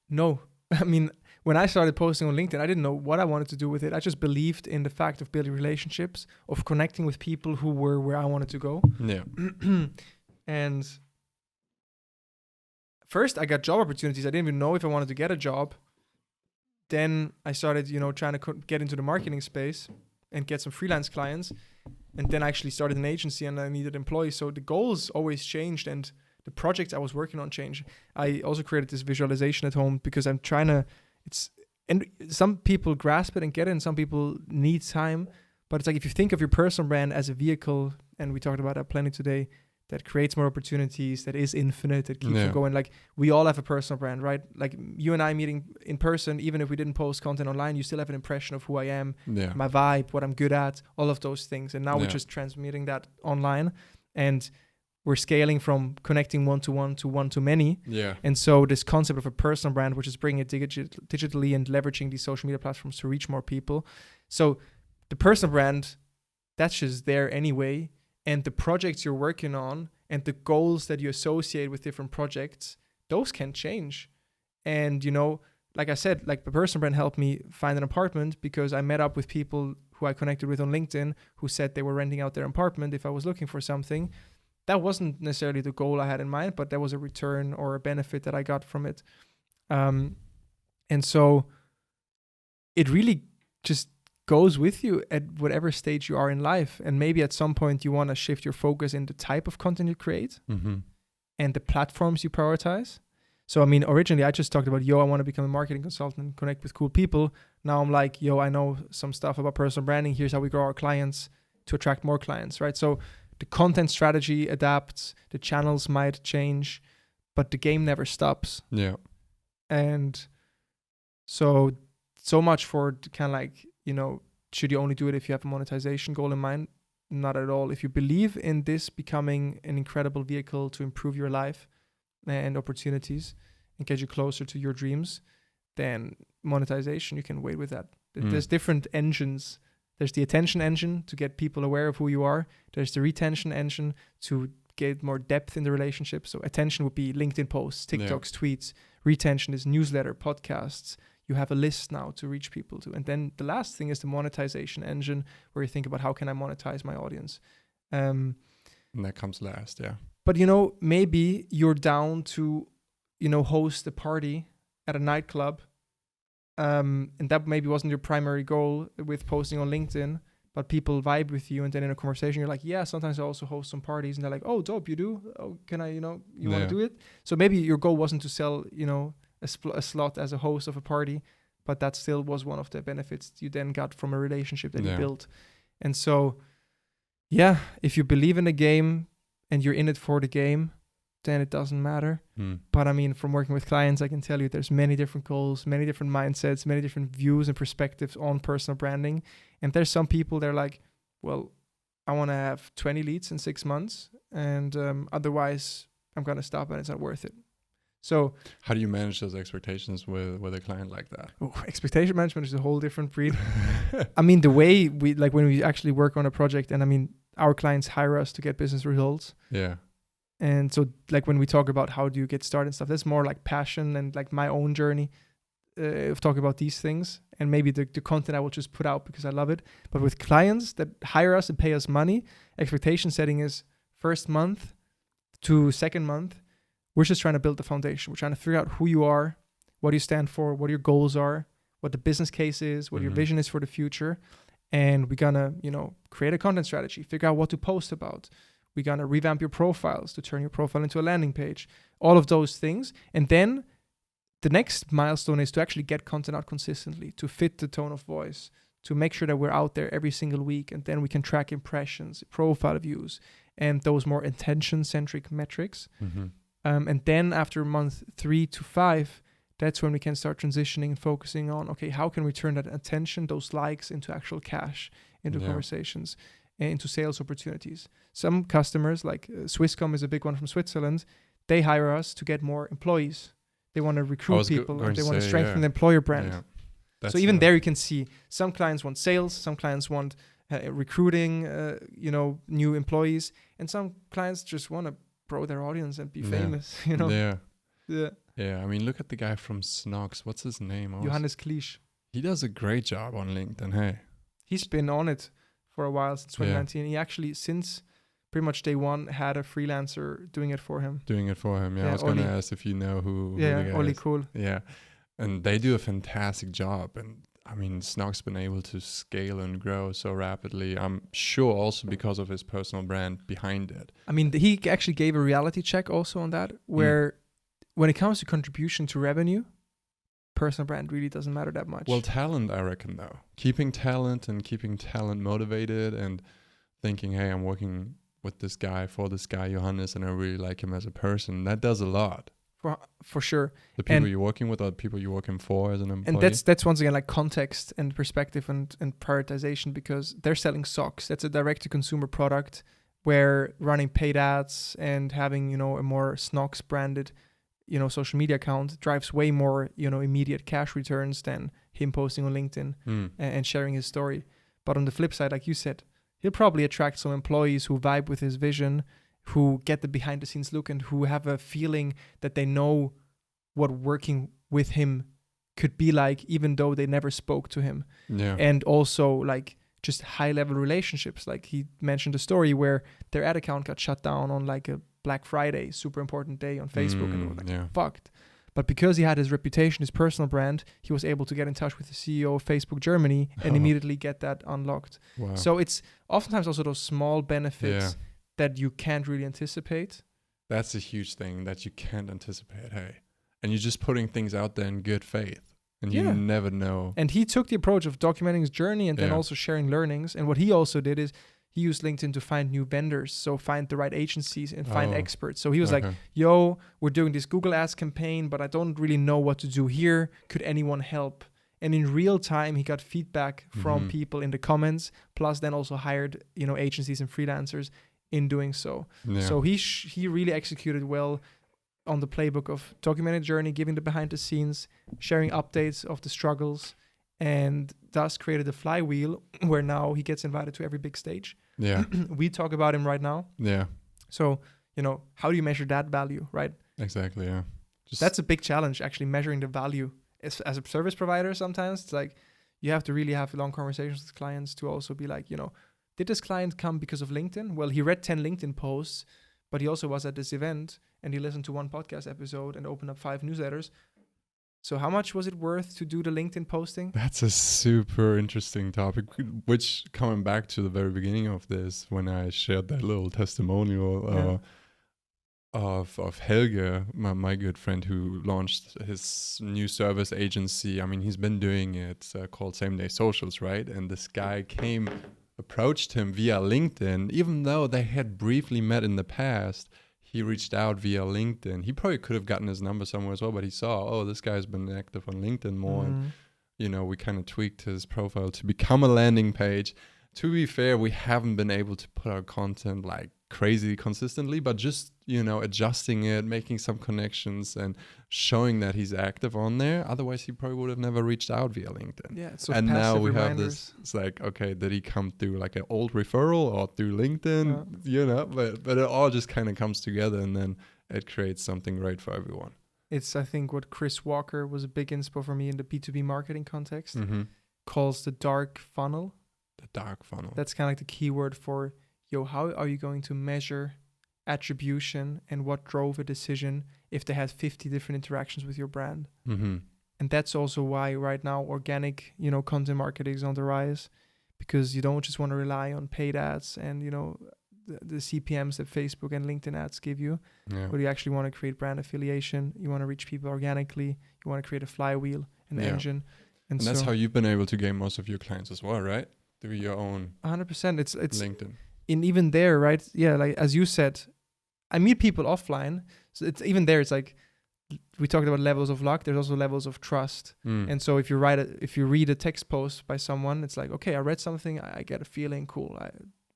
no, I mean, when I started posting on LinkedIn, I didn't know what I wanted to do with it. I just believed in the fact of building relationships, of connecting with people who were where I wanted to go. Yeah. And first I got job opportunities. I didn't even know if I wanted to get a job. Then I started, trying to get into the marketing space and get some freelance clients. And then I actually started an agency and I needed employees. So the goals always changed and the projects I was working on changed. I also created this visualization at home because I'm trying to, and some people grasp it and get it and some people need time. But it's like, if you think of your personal brand as a vehicle, and we talked about that plenty today, that creates more opportunities, that is infinite, that keeps you going. Like, we all have a personal brand, right? Like, you and I meeting in person, even if we didn't post content online, you still have an impression of who I am, my vibe, what I'm good at, all of those things. And now we're just transmitting that online, and we're scaling from connecting one-to-one to one-to-many. Yeah. And so this concept of a personal brand, which is bringing it digitally and leveraging these social media platforms to reach more people. So the personal brand, that's just there anyway. And the projects you're working on and the goals that you associate with different projects, those can change. And, like I said, like the personal brand helped me find an apartment because I met up with people who I connected with on LinkedIn who said they were renting out their apartment if I was looking for something. That wasn't necessarily the goal I had in mind, but there was a return or a benefit that I got from it. And so it really just goes with you at whatever stage you are in life. And maybe at some point you want to shift your focus in the type of content you create and the platforms you prioritize. So, I mean, originally I just talked about, I want to become a marketing consultant and connect with cool people. Now I'm like, I know some stuff about personal branding. Here's how we grow our clients to attract more clients, right? So the content strategy adapts, the channels might change, but the game never stops. Yeah. And so much for kind of like, should you only do it if you have a monetization goal in mind? Not at all. If you believe in this becoming an incredible vehicle to improve your life and opportunities and get you closer to your dreams, then monetization, you can wait with that. There's different engines. There's the attention engine to get people aware of who you are. There's the retention engine to get more depth in the relationship. So attention would be LinkedIn posts, TikToks, tweets. Retention is newsletter, podcasts. You have a list now to reach people to. And then the last thing is the monetization engine, where you think about how can I monetize my audience. And that comes last, yeah. But, maybe you're down to, host a party at a nightclub. And that maybe wasn't your primary goal with posting on LinkedIn, but people vibe with you. And then in a conversation, you're like, sometimes I also host some parties. And they're like, oh, dope, you do? Oh, can I, you want to do it? So maybe your goal wasn't to sell, a slot as a host of a party, but that still was one of the benefits you then got from a relationship that you built. And so, if you believe in the game and you're in it for the game, then it doesn't matter. But I mean, from working with clients, I can tell you there's many different goals, many different mindsets, many different views and perspectives on personal branding. And there's some people, they're like, well, I want to have 20 leads in 6 months, and otherwise I'm going to stop and it's not worth it. So how do you manage those expectations with a client like that? Expectation management is a whole different breed. I mean, the way we, like when we actually work on a project, and I mean, our clients hire us to get business results. Yeah. And so like when we talk about how do you get started and stuff, that's more like passion and like my own journey of talking about these things. And maybe the content I will just put out because I love it. But with clients that hire us and pay us money, expectation setting is first month to second month, We're just trying to build the foundation. We're trying to figure out who you are, what you stand for, what your goals are, what the business case is, what your vision is for the future. And we're gonna, create a content strategy, figure out what to post about. We're gonna revamp your profiles to turn your profile into a landing page, all of those things. And then the next milestone is to actually get content out consistently, to fit the tone of voice, to make sure that we're out there every single week. And then we can track impressions, profile views, and those more intention-centric metrics. And then after month 3 to 5, that's when we can start transitioning and focusing on, okay, how can we turn that attention, those likes, into actual cash, into conversations, and into sales opportunities. Some customers, like Swisscom is a big one from Switzerland, they hire us to get more employees. They want to recruit people, and they want to strengthen the employer brand. So even there you can see some clients want sales, some clients want recruiting, new employees, and some clients just want to grow their audience and be famous, Yeah, I mean, look at the guy from Snocks. What's his name? Johannes Klisch. He does a great job on LinkedIn, hey. He's been on it for a while, since 2019. He actually, since pretty much day one, had a freelancer doing it for him. I was going to ask if you know who the guy Oli is. Cool. Yeah, and they do a fantastic job. And I mean, Snocks been able to scale and grow so rapidly. I'm sure also because of his personal brand behind it. I mean, he actually gave a reality check also on that, where when it comes to contribution to revenue, personal brand really doesn't matter that much. Well, talent, I reckon, though. Keeping talent motivated and thinking, hey, I'm working with this guy, for this guy, Johannes, and I really like him as a person. That does a lot. For sure. The people you're working with are the people you're working for as an employee. And that's once again like context and perspective and prioritization, because they're selling socks. That's a direct-to-consumer product where running paid ads and having, a more Snocks branded social media account drives way more, immediate cash returns than him posting on LinkedIn and sharing his story. But on the flip side, like you said, he'll probably attract some employees who vibe with his vision, who get the behind the scenes look, and who have a feeling that they know what working with him could be like, even though they never spoke to him. Yeah. And also like just high level relationships. Like he mentioned a story where their ad account got shut down on like a Black Friday, super important day on Facebook, and it was like fucked. But because he had his reputation, his personal brand, he was able to get in touch with the CEO of Facebook Germany and immediately get that unlocked. Wow. So it's oftentimes also those small benefits that you can't really anticipate. That's a huge thing that you can't anticipate, hey. And you're just putting things out there in good faith. And you never know. And he took the approach of documenting his journey and then also sharing learnings. And what he also did is he used LinkedIn to find new vendors. So find the right agencies and find experts. So he was like, yo, we're doing this Google Ads campaign, but I don't really know what to do here. Could anyone help? And in real time, he got feedback from people in the comments, plus then also hired, agencies and freelancers in doing so. Yeah. So he really executed well on the playbook of documenting the journey, giving the behind the scenes, sharing updates of the struggles, and thus created a flywheel where now he gets invited to every big stage. Yeah. We talk about him right now. Yeah. So, how do you measure that value, right? Exactly, yeah. That's a big challenge, actually, measuring the value. As a service provider, sometimes it's like you have to really have long conversations with clients to also be like, did this client come because of LinkedIn? Well, he read 10 LinkedIn posts, but he also was at this event and he listened to one podcast episode and opened up 5 newsletters. So how much was it worth to do the LinkedIn posting? That's a super interesting topic, which coming back to the very beginning of this, when I shared that little testimonial of Helge, my good friend who launched his new service agency. I mean, he's been doing it called Same Day Socials, right? And this guy approached him via LinkedIn, even though they had briefly met in the past. He reached out via LinkedIn. He probably could have gotten his number somewhere as well, but he saw, this guy's been active on LinkedIn more. And, we kind of tweaked his profile to become a landing page. To be fair, we haven't been able to put out content like crazy consistently, but just, adjusting it, making some connections and showing that he's active on there. Otherwise, he probably would have never reached out via LinkedIn. Yeah. So and now we reminders. have this. It's like, okay, did he come through like an old referral or through LinkedIn? But it all just kind of comes together and then it creates something great for everyone. It's, I think, what Chris Walker was a big inspo for me in the B2B marketing context, calls the dark funnel. The dark funnel. That's kind of like the keyword for, how are you going to measure attribution and what drove a decision if they had 50 different interactions with your brand. Mm-hmm. And that's also why right now organic, content marketing is on the rise, because you don't just want to rely on paid ads and, the CPMs that Facebook and LinkedIn ads give you, but you actually want to create brand affiliation. You want to reach people organically. You want to create a flywheel, an engine. And that's so how you've been able to gain most of your clients as well, right? Through your own 100%. It's LinkedIn. And even there, right? Yeah, like as you said, I meet people offline. So it's even there, it's like we talked about levels of luck. There's also levels of trust. And so if you read a text post by someone, it's like, okay, I read something, I get a feeling, cool.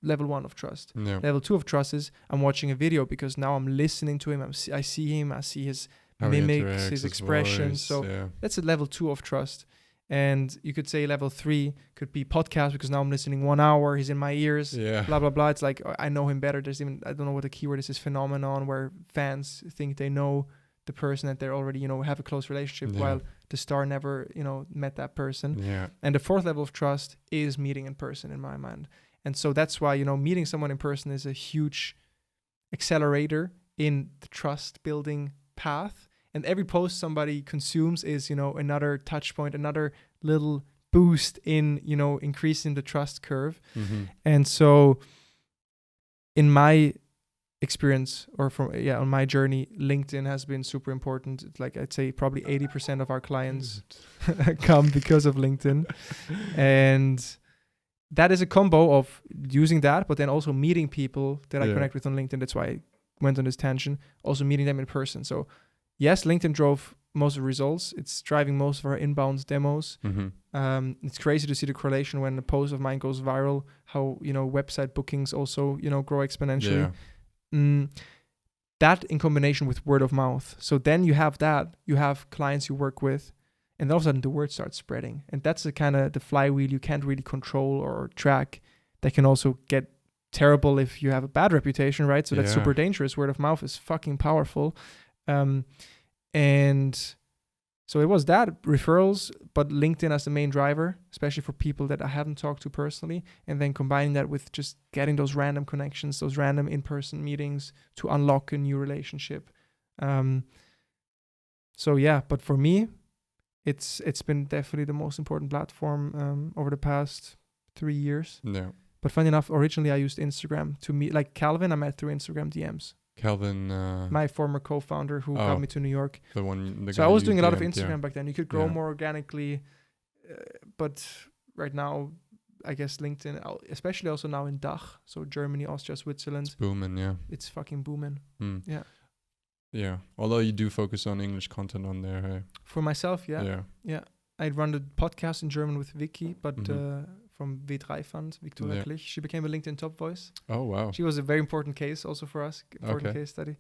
Level 1 of trust. Level 2 of trust is I'm watching a video because now I'm listening to him. I see him. I see his mimics, his expressions. So that's a level 2 of trust. And you could say level 3 could be podcast, because now I'm listening 1 hour. He's in my ears. Blah blah blah. It's like I know him better. There's even, I don't know what the keyword is. This phenomenon where fans think they know the person that they're already, have a close relationship, while the star never, met that person. And the 4th level of trust is meeting in person, in my mind. And so that's why, meeting someone in person is a huge accelerator in the trust building path. And every post somebody consumes is, another touch point, another little boost in, increasing the trust curve. And so in my experience, or on my journey, LinkedIn has been super important. It's like, I'd say probably 80% of our clients come because of LinkedIn. And that is a combo of using that, but then also meeting people that I connect with on LinkedIn. That's why I went on this tangent. Also meeting them in person. So yes, LinkedIn drove most of the results. It's driving most of our inbound demos. It's crazy to see the correlation when a post of mine goes viral, how, website bookings also, grow exponentially. That in combination with word of mouth. So then you have clients you work with, and all of a sudden the word starts spreading. And that's the kind of the flywheel you can't really control or track, that can also get terrible if you have a bad reputation, right? So that's super dangerous. Word of mouth is fucking powerful. And so it was that, referrals, but LinkedIn as the main driver, especially for people that I haven't talked to personally, and then combining that with just getting those random connections, those random in-person meetings to unlock a new relationship. But for me, it's been definitely the most important platform over the past 3 years. But funny enough, originally I used Instagram to meet, like Calvin, I met through Instagram DMs. Calvin, my former co-founder who got me to New York. So I was doing a lot of Instagram back then. You could grow more organically, but right now, I guess LinkedIn, especially also now in DACH, so Germany, Austria, Switzerland. It's booming, It's fucking booming. Yeah. Although you do focus on English content on there, hey? For myself, yeah. I'd run the podcast in German with Vicky, but from W3 Fund, Victoria Klisch. She became a LinkedIn top voice. Oh, wow. She was a very important case also for us, case study.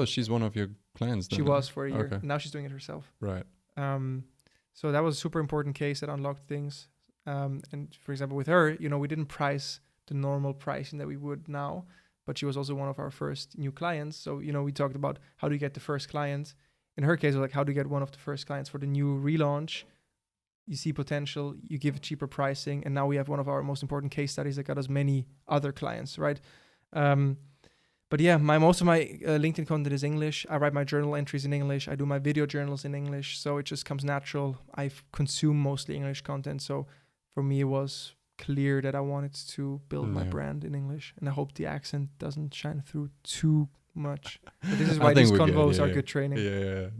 She's one of your clients then? She was for a year. Okay. Now she's doing it herself. Right. So that was a super important case that unlocked things. And for example, with her, we didn't price the normal pricing that we would now, but she was also one of our first new clients. So, we talked about how do you get the first client. In her case, it was like, how do you get one of the first clients for the new relaunch? You see potential, you give cheaper pricing, and now we have one of our most important case studies that got us many other clients, right? But yeah, most of my LinkedIn content is English. I write my journal entries in English. I do my video journals in English, so it just comes natural. I consume mostly English content, so for me it was clear that I wanted to build my brand in English, and I hope the accent doesn't shine through too much. But this is why these convos are good training.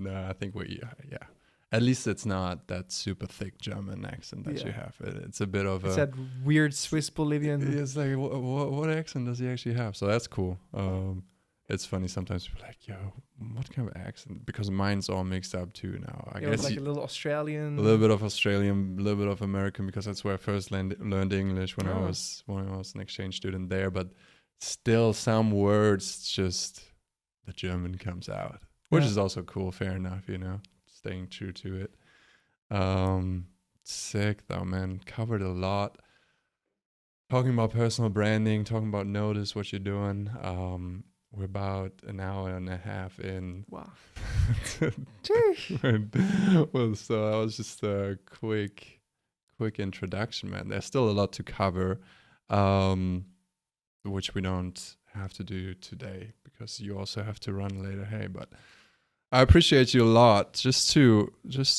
I think at least it's not that super thick German accent that you have. It's a bit of it's that weird Swiss Bolivian. It's like, what accent does he actually have? So that's cool. It's funny sometimes people are like, yo, what kind of accent? Because mine's all mixed up too now. I guess like a little Australian. A little bit of Australian, a little bit of American, because that's where I first learned English when I was an exchange student there. But still, some words just the German comes out, which is also cool. Fair enough, staying true to it. Sick though, man. Covered a lot. Talking about personal branding, talking about Notice, what you're doing. We're about an hour and a half in. Wow. Well, so that was just a quick introduction, man. There's still a lot to cover, which we don't have to do today, because you also have to run later. Hey, but I appreciate you a lot. Just to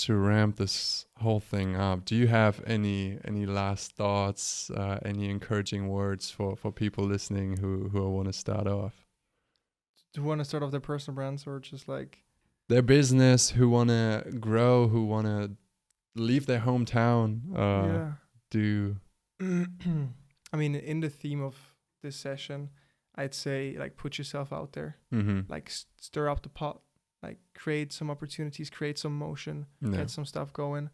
ramp this whole thing up, do you have any last thoughts, any encouraging words for people listening who want to start off? Do you want to start off their personal brands, or just like their business, who want to grow, who want to leave their hometown? I mean, in the theme of this session, I'd say like put yourself out there, like stir up the pot, like create some opportunities, create some motion, get some stuff going.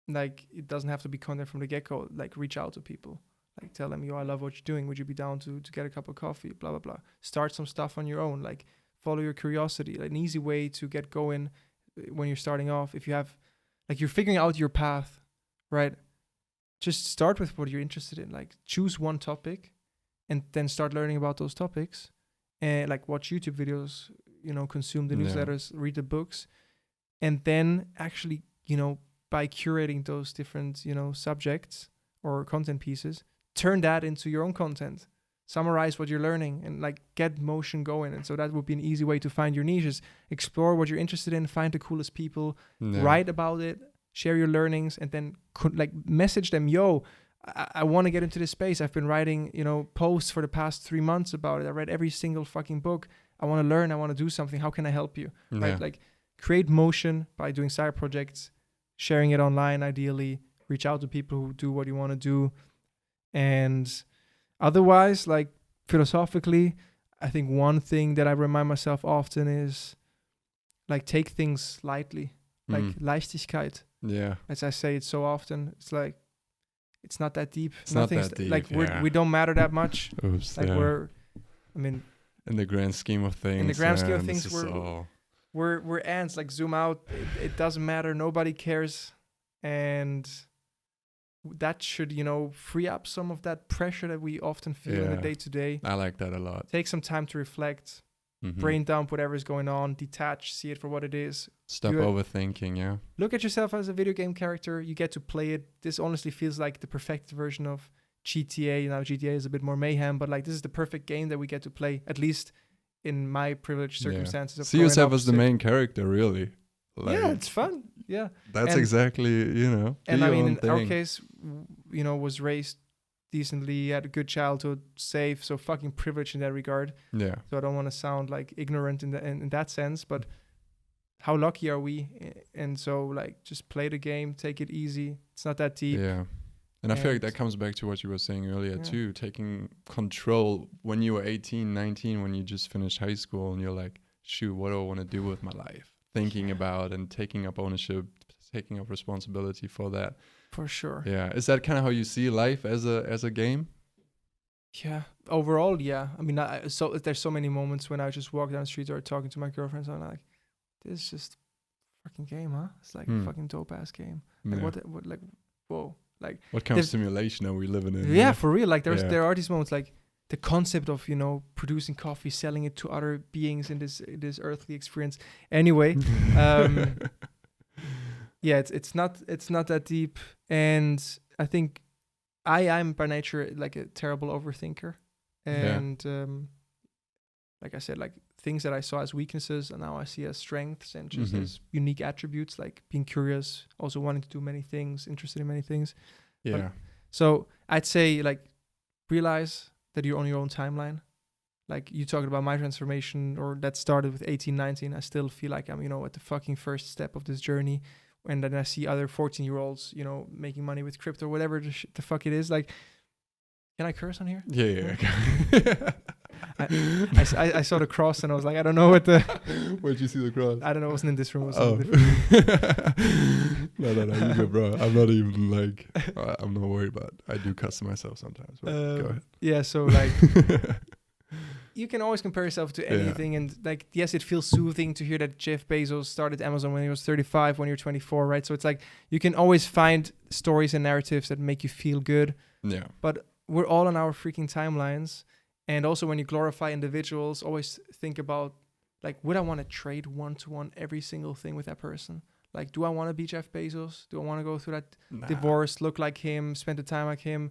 Like it doesn't have to be content from the get-go. Like reach out to people, like tell them, yo, I love what you're doing. Would you be down to get a cup of coffee? Blah, blah, blah. Start some stuff on your own. Like follow your curiosity. Like an easy way to get going when you're starting off. If you have, like you're figuring out your path, right? Just start with what you're interested in. Like choose one topic and then start learning about those topics, and like watch YouTube videos, consume the newsletters, read the books, and then actually, by curating those different, subjects or content pieces, turn that into your own content, summarize what you're learning, and like get motion going. And so that would be an easy way to find your niches, explore what you're interested in, find the coolest people, write about it, share your learnings, and then message them, yo, I want to get into this space. I've been writing, posts for the past 3 months about it. I read every single fucking book. I want to learn. I want to do something. How can I help you? Right? Like create motion by doing side projects, sharing it online, ideally. Reach out to people who do what you want to do. And otherwise, like philosophically, I think one thing that I remind myself often is like take things lightly, like Leichtigkeit. Yeah. As I say it so often, it's like, it's not that deep. It's not that deep. Like we don't matter that much. Oops, like in the grand scheme of things. In the grand scheme of things, we're ants. Like zoom out. It doesn't matter. Nobody cares, and that should free up some of that pressure that we often feel in the day to day. I like that a lot. Take some time to reflect. Brain dump whatever is going on, detach, see it for what it is. Stop overthinking, Look at yourself as a video game character. You get to play it. This honestly feels like the perfect version of GTA. GTA is a bit more mayhem, but like this is the perfect game that we get to play, at least in my privileged circumstances. Of see yourself as the main character, really. Like, it's fun. Yeah. That's exactly, And I mean, in our case, was raised decently, had a good childhood, safe, so fucking privileged in that regard. Yeah. So I don't want to sound like ignorant in that sense, but how lucky are we? And so like just play the game, take it easy. It's not that deep. Yeah. And I feel like that comes back to what you were saying earlier too, taking control when you were 18, 19, when you just finished high school and you're like, shoot, what do I want to do with my life? Thinking about and taking up ownership, taking up responsibility for that. For sure. Yeah. Is that kind of how you see life as a game? Yeah. Overall, yeah. I mean, so there's so many moments when I just walk down the street or talking to my girlfriends and I'm like, this is just a fucking game, huh? It's like a fucking dope ass game. Like what like whoa. Like what kind of simulation are we living in? Yeah, for real. Like there are these moments like the concept of, producing coffee, selling it to other beings in this earthly experience. Anyway, yeah, it's not that deep, and I think I'm by nature like a terrible overthinker, and like I said, like things that I saw as weaknesses and now I see as strengths and just as unique attributes, like being curious, also wanting to do many things, interested in many things. Yeah. So I'd say like realize that you're on your own timeline. Like you talking about my transformation, or that started with 18, 19. I still feel like I'm, at the fucking first step of this journey. And then I see other 14-year-olds, making money with crypto, whatever the fuck it is. Like, can I curse on here? Yeah. I saw the cross and I was like, I don't know what the... Where'd you see the cross? I don't know. It wasn't in this room. No, you go, bro. I'm not even like... I'm not worried about it. I do cuss myself sometimes. But go ahead. Yeah, so like... You can always compare yourself to anything, and like, yes, it feels soothing to hear that Jeff Bezos started Amazon when he was 35, when you're 24, right? So it's like you can always find stories and narratives that make you feel good. Yeah. But we're all on our freaking timelines, and also when you glorify individuals, always think about like, would I want to trade one-to-one every single thing with that person? Like, do I want to be Jeff Bezos? Do I want to go through that divorce, look like him, spend the time like him?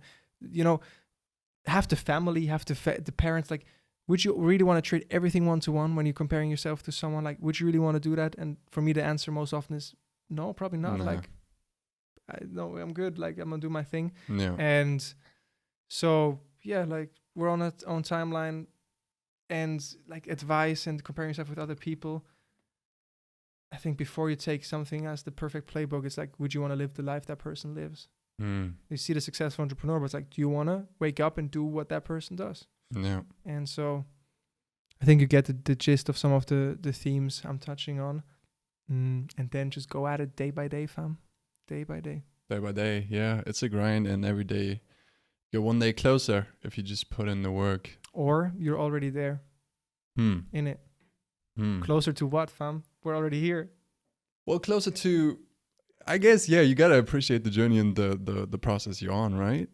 Have the family, have the parents, like. would you really want to trade everything 1-to-1 when you're comparing yourself to someone? Like, would you really want to do that? And for me, the answer most often is no, probably not. Nah. Like, no, I'm good. Like, I'm gonna do my thing. Yeah. And so, yeah, like, we're on our own timeline, and like advice and comparing yourself with other people. I think before you take something as the perfect playbook, it's like, would you want to live the life that person lives? You see the successful entrepreneur, but it's like, do you want to wake up and do what that person does? Yeah. And so I think you get the gist of some of the themes I'm touching on. And then just go at it day by day, fam. Day by day. Day by day. Yeah. It's a grind, and every day you're one day closer if you just put in the work. Or you're already there in it. Closer to what, fam? We're already here. Well, closer to, I guess, yeah, you got to appreciate the journey and the process you're on, right?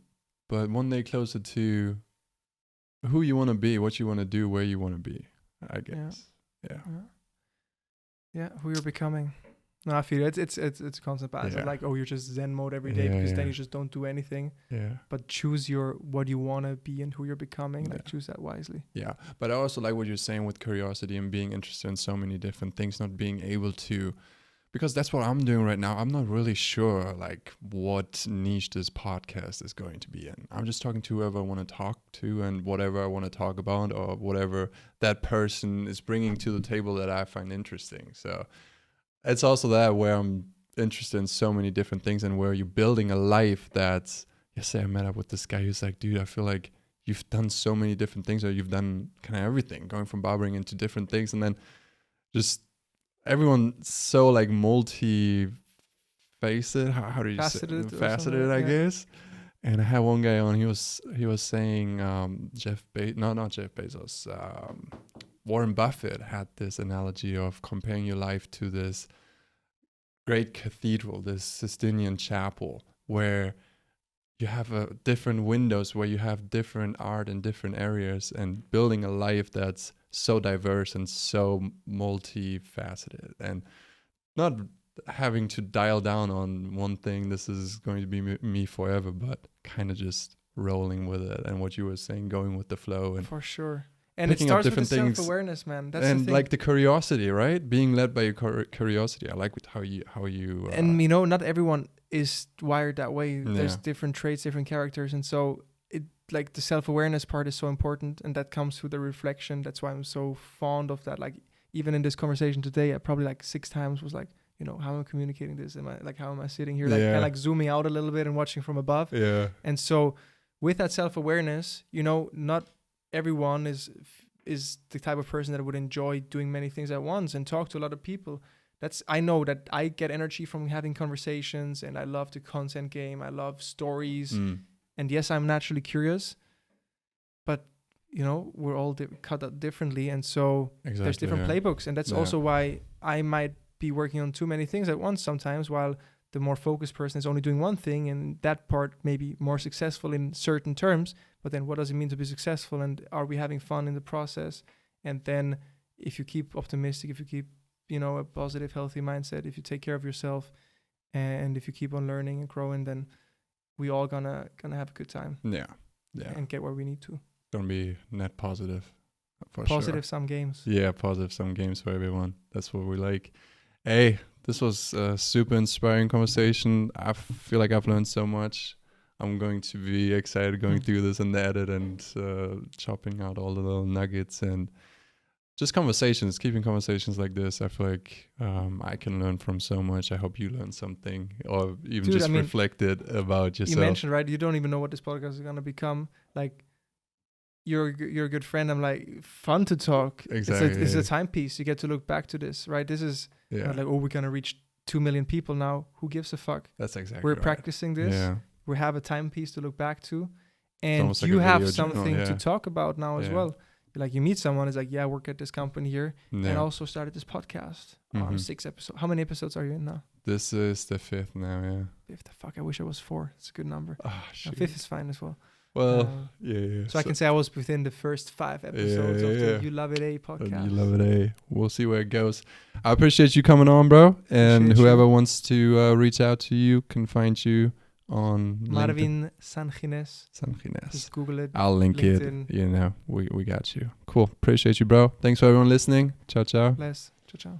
But one day closer to who you want to be, what you want to do, where you want to be, I guess. Yeah, who you're becoming. No, I feel it's a constant battle. It's not like, oh, you're just Zen mode every day, because then you just don't do anything. Yeah. But choose what you want to be and who you're becoming. Like, choose that wisely. Yeah. But I also like what you're saying with curiosity and being interested in so many different things, not being able to, because that's what I'm doing right now. I'm not really sure like what niche this podcast is going to be in. I'm just talking to whoever I want to talk to and whatever I want to talk about, or whatever that person is bringing to the table that I find interesting. So it's also that where I'm interested in so many different things, and where you're building a life that's, yesterday I met up with this guy who's like, dude, I feel like you've done so many different things, or you've done kind of everything, going from barbering into different things. And then just everyone's so like multi-faceted. How do you faceted say? Faceted, I guess. And I had one guy on, he was saying not Jeff Bezos, Warren Buffett had this analogy of comparing your life to this great cathedral, this Sistine Chapel, where you have different windows, where you have different art in different areas, and building a life that's so diverse and so multifaceted, and not having to dial down on one thing, this is going to be me forever, but kind of just rolling with it. And what you were saying, going with the flow. And for sure. And it starts with the self-awareness, man. That's and the thing. Like the curiosity, right? Being led by your curiosity. I like how you. And you know, not everyone is wired that way. There's different traits, different characters, and so it like the self-awareness part is so important, and that comes through the reflection. That's why I'm so fond of that. Like even in this conversation today, I probably like 6 times was like, you know, how am I communicating this? How am I sitting here? Like kind of like zooming out a little bit and watching from above. Yeah. And so with that self-awareness, you know, not everyone is the type of person that would enjoy doing many things at once and talk to a lot of people. I know that I get energy from having conversations, and I love the content game. I love stories. And yes, I'm naturally curious, but you know, we're all cut out differently. And so there's different playbooks. And that's also why I might be working on too many things at once sometimes, while the more focused person is only doing one thing, and that part may be more successful in certain terms. But then what does it mean to be successful, and are we having fun in the process? And then if you keep optimistic, if you keep, you know, a positive, healthy mindset, if you take care of yourself, and if you keep on learning and growing, then we all gonna have a good time. Yeah. And get where we need to. Gonna be net positive. Positive sum games. Yeah, positive sum games for everyone. That's what we like. Hey, this was a super inspiring conversation. I feel like I've learned so much. I'm going to be excited going through this and the edit and chopping out all the little nuggets and just conversations, keeping conversations like this. I feel like I can learn from so much. I hope you learned something, or even reflected about yourself. You mentioned, right, you don't even know what this podcast is going to become. Like, you're a good friend. I'm like, fun to talk. Exactly. It's a timepiece. You get to look back to this, right? This is not like, oh, we're going to reach 2 million people now. Who gives a fuck? That's exactly We're right. practicing this. Yeah. We have a timepiece to look back to. And you have something to talk about now as well. Like, you meet someone, it's like, I work at this company here, and also started this podcast on 6 episodes. How many episodes are you in now? This is the 5th now, yeah. 5th? Fuck, I wish I was 4. It's a good number. Oh, shit. 5th is fine as well. Well, So I can say I was within the first 5 episodes of the You Love It A podcast. You Love It A. We'll see where it goes. I appreciate you coming on, bro. And whoever wants to reach out to you can find you on LinkedIn? Marvin Sangines. Sangines. Just Google it. I'll link LinkedIn. it. You know, we got you. Cool. Appreciate you, bro. Thanks for everyone listening. Ciao, ciao. Bless. Ciao, ciao.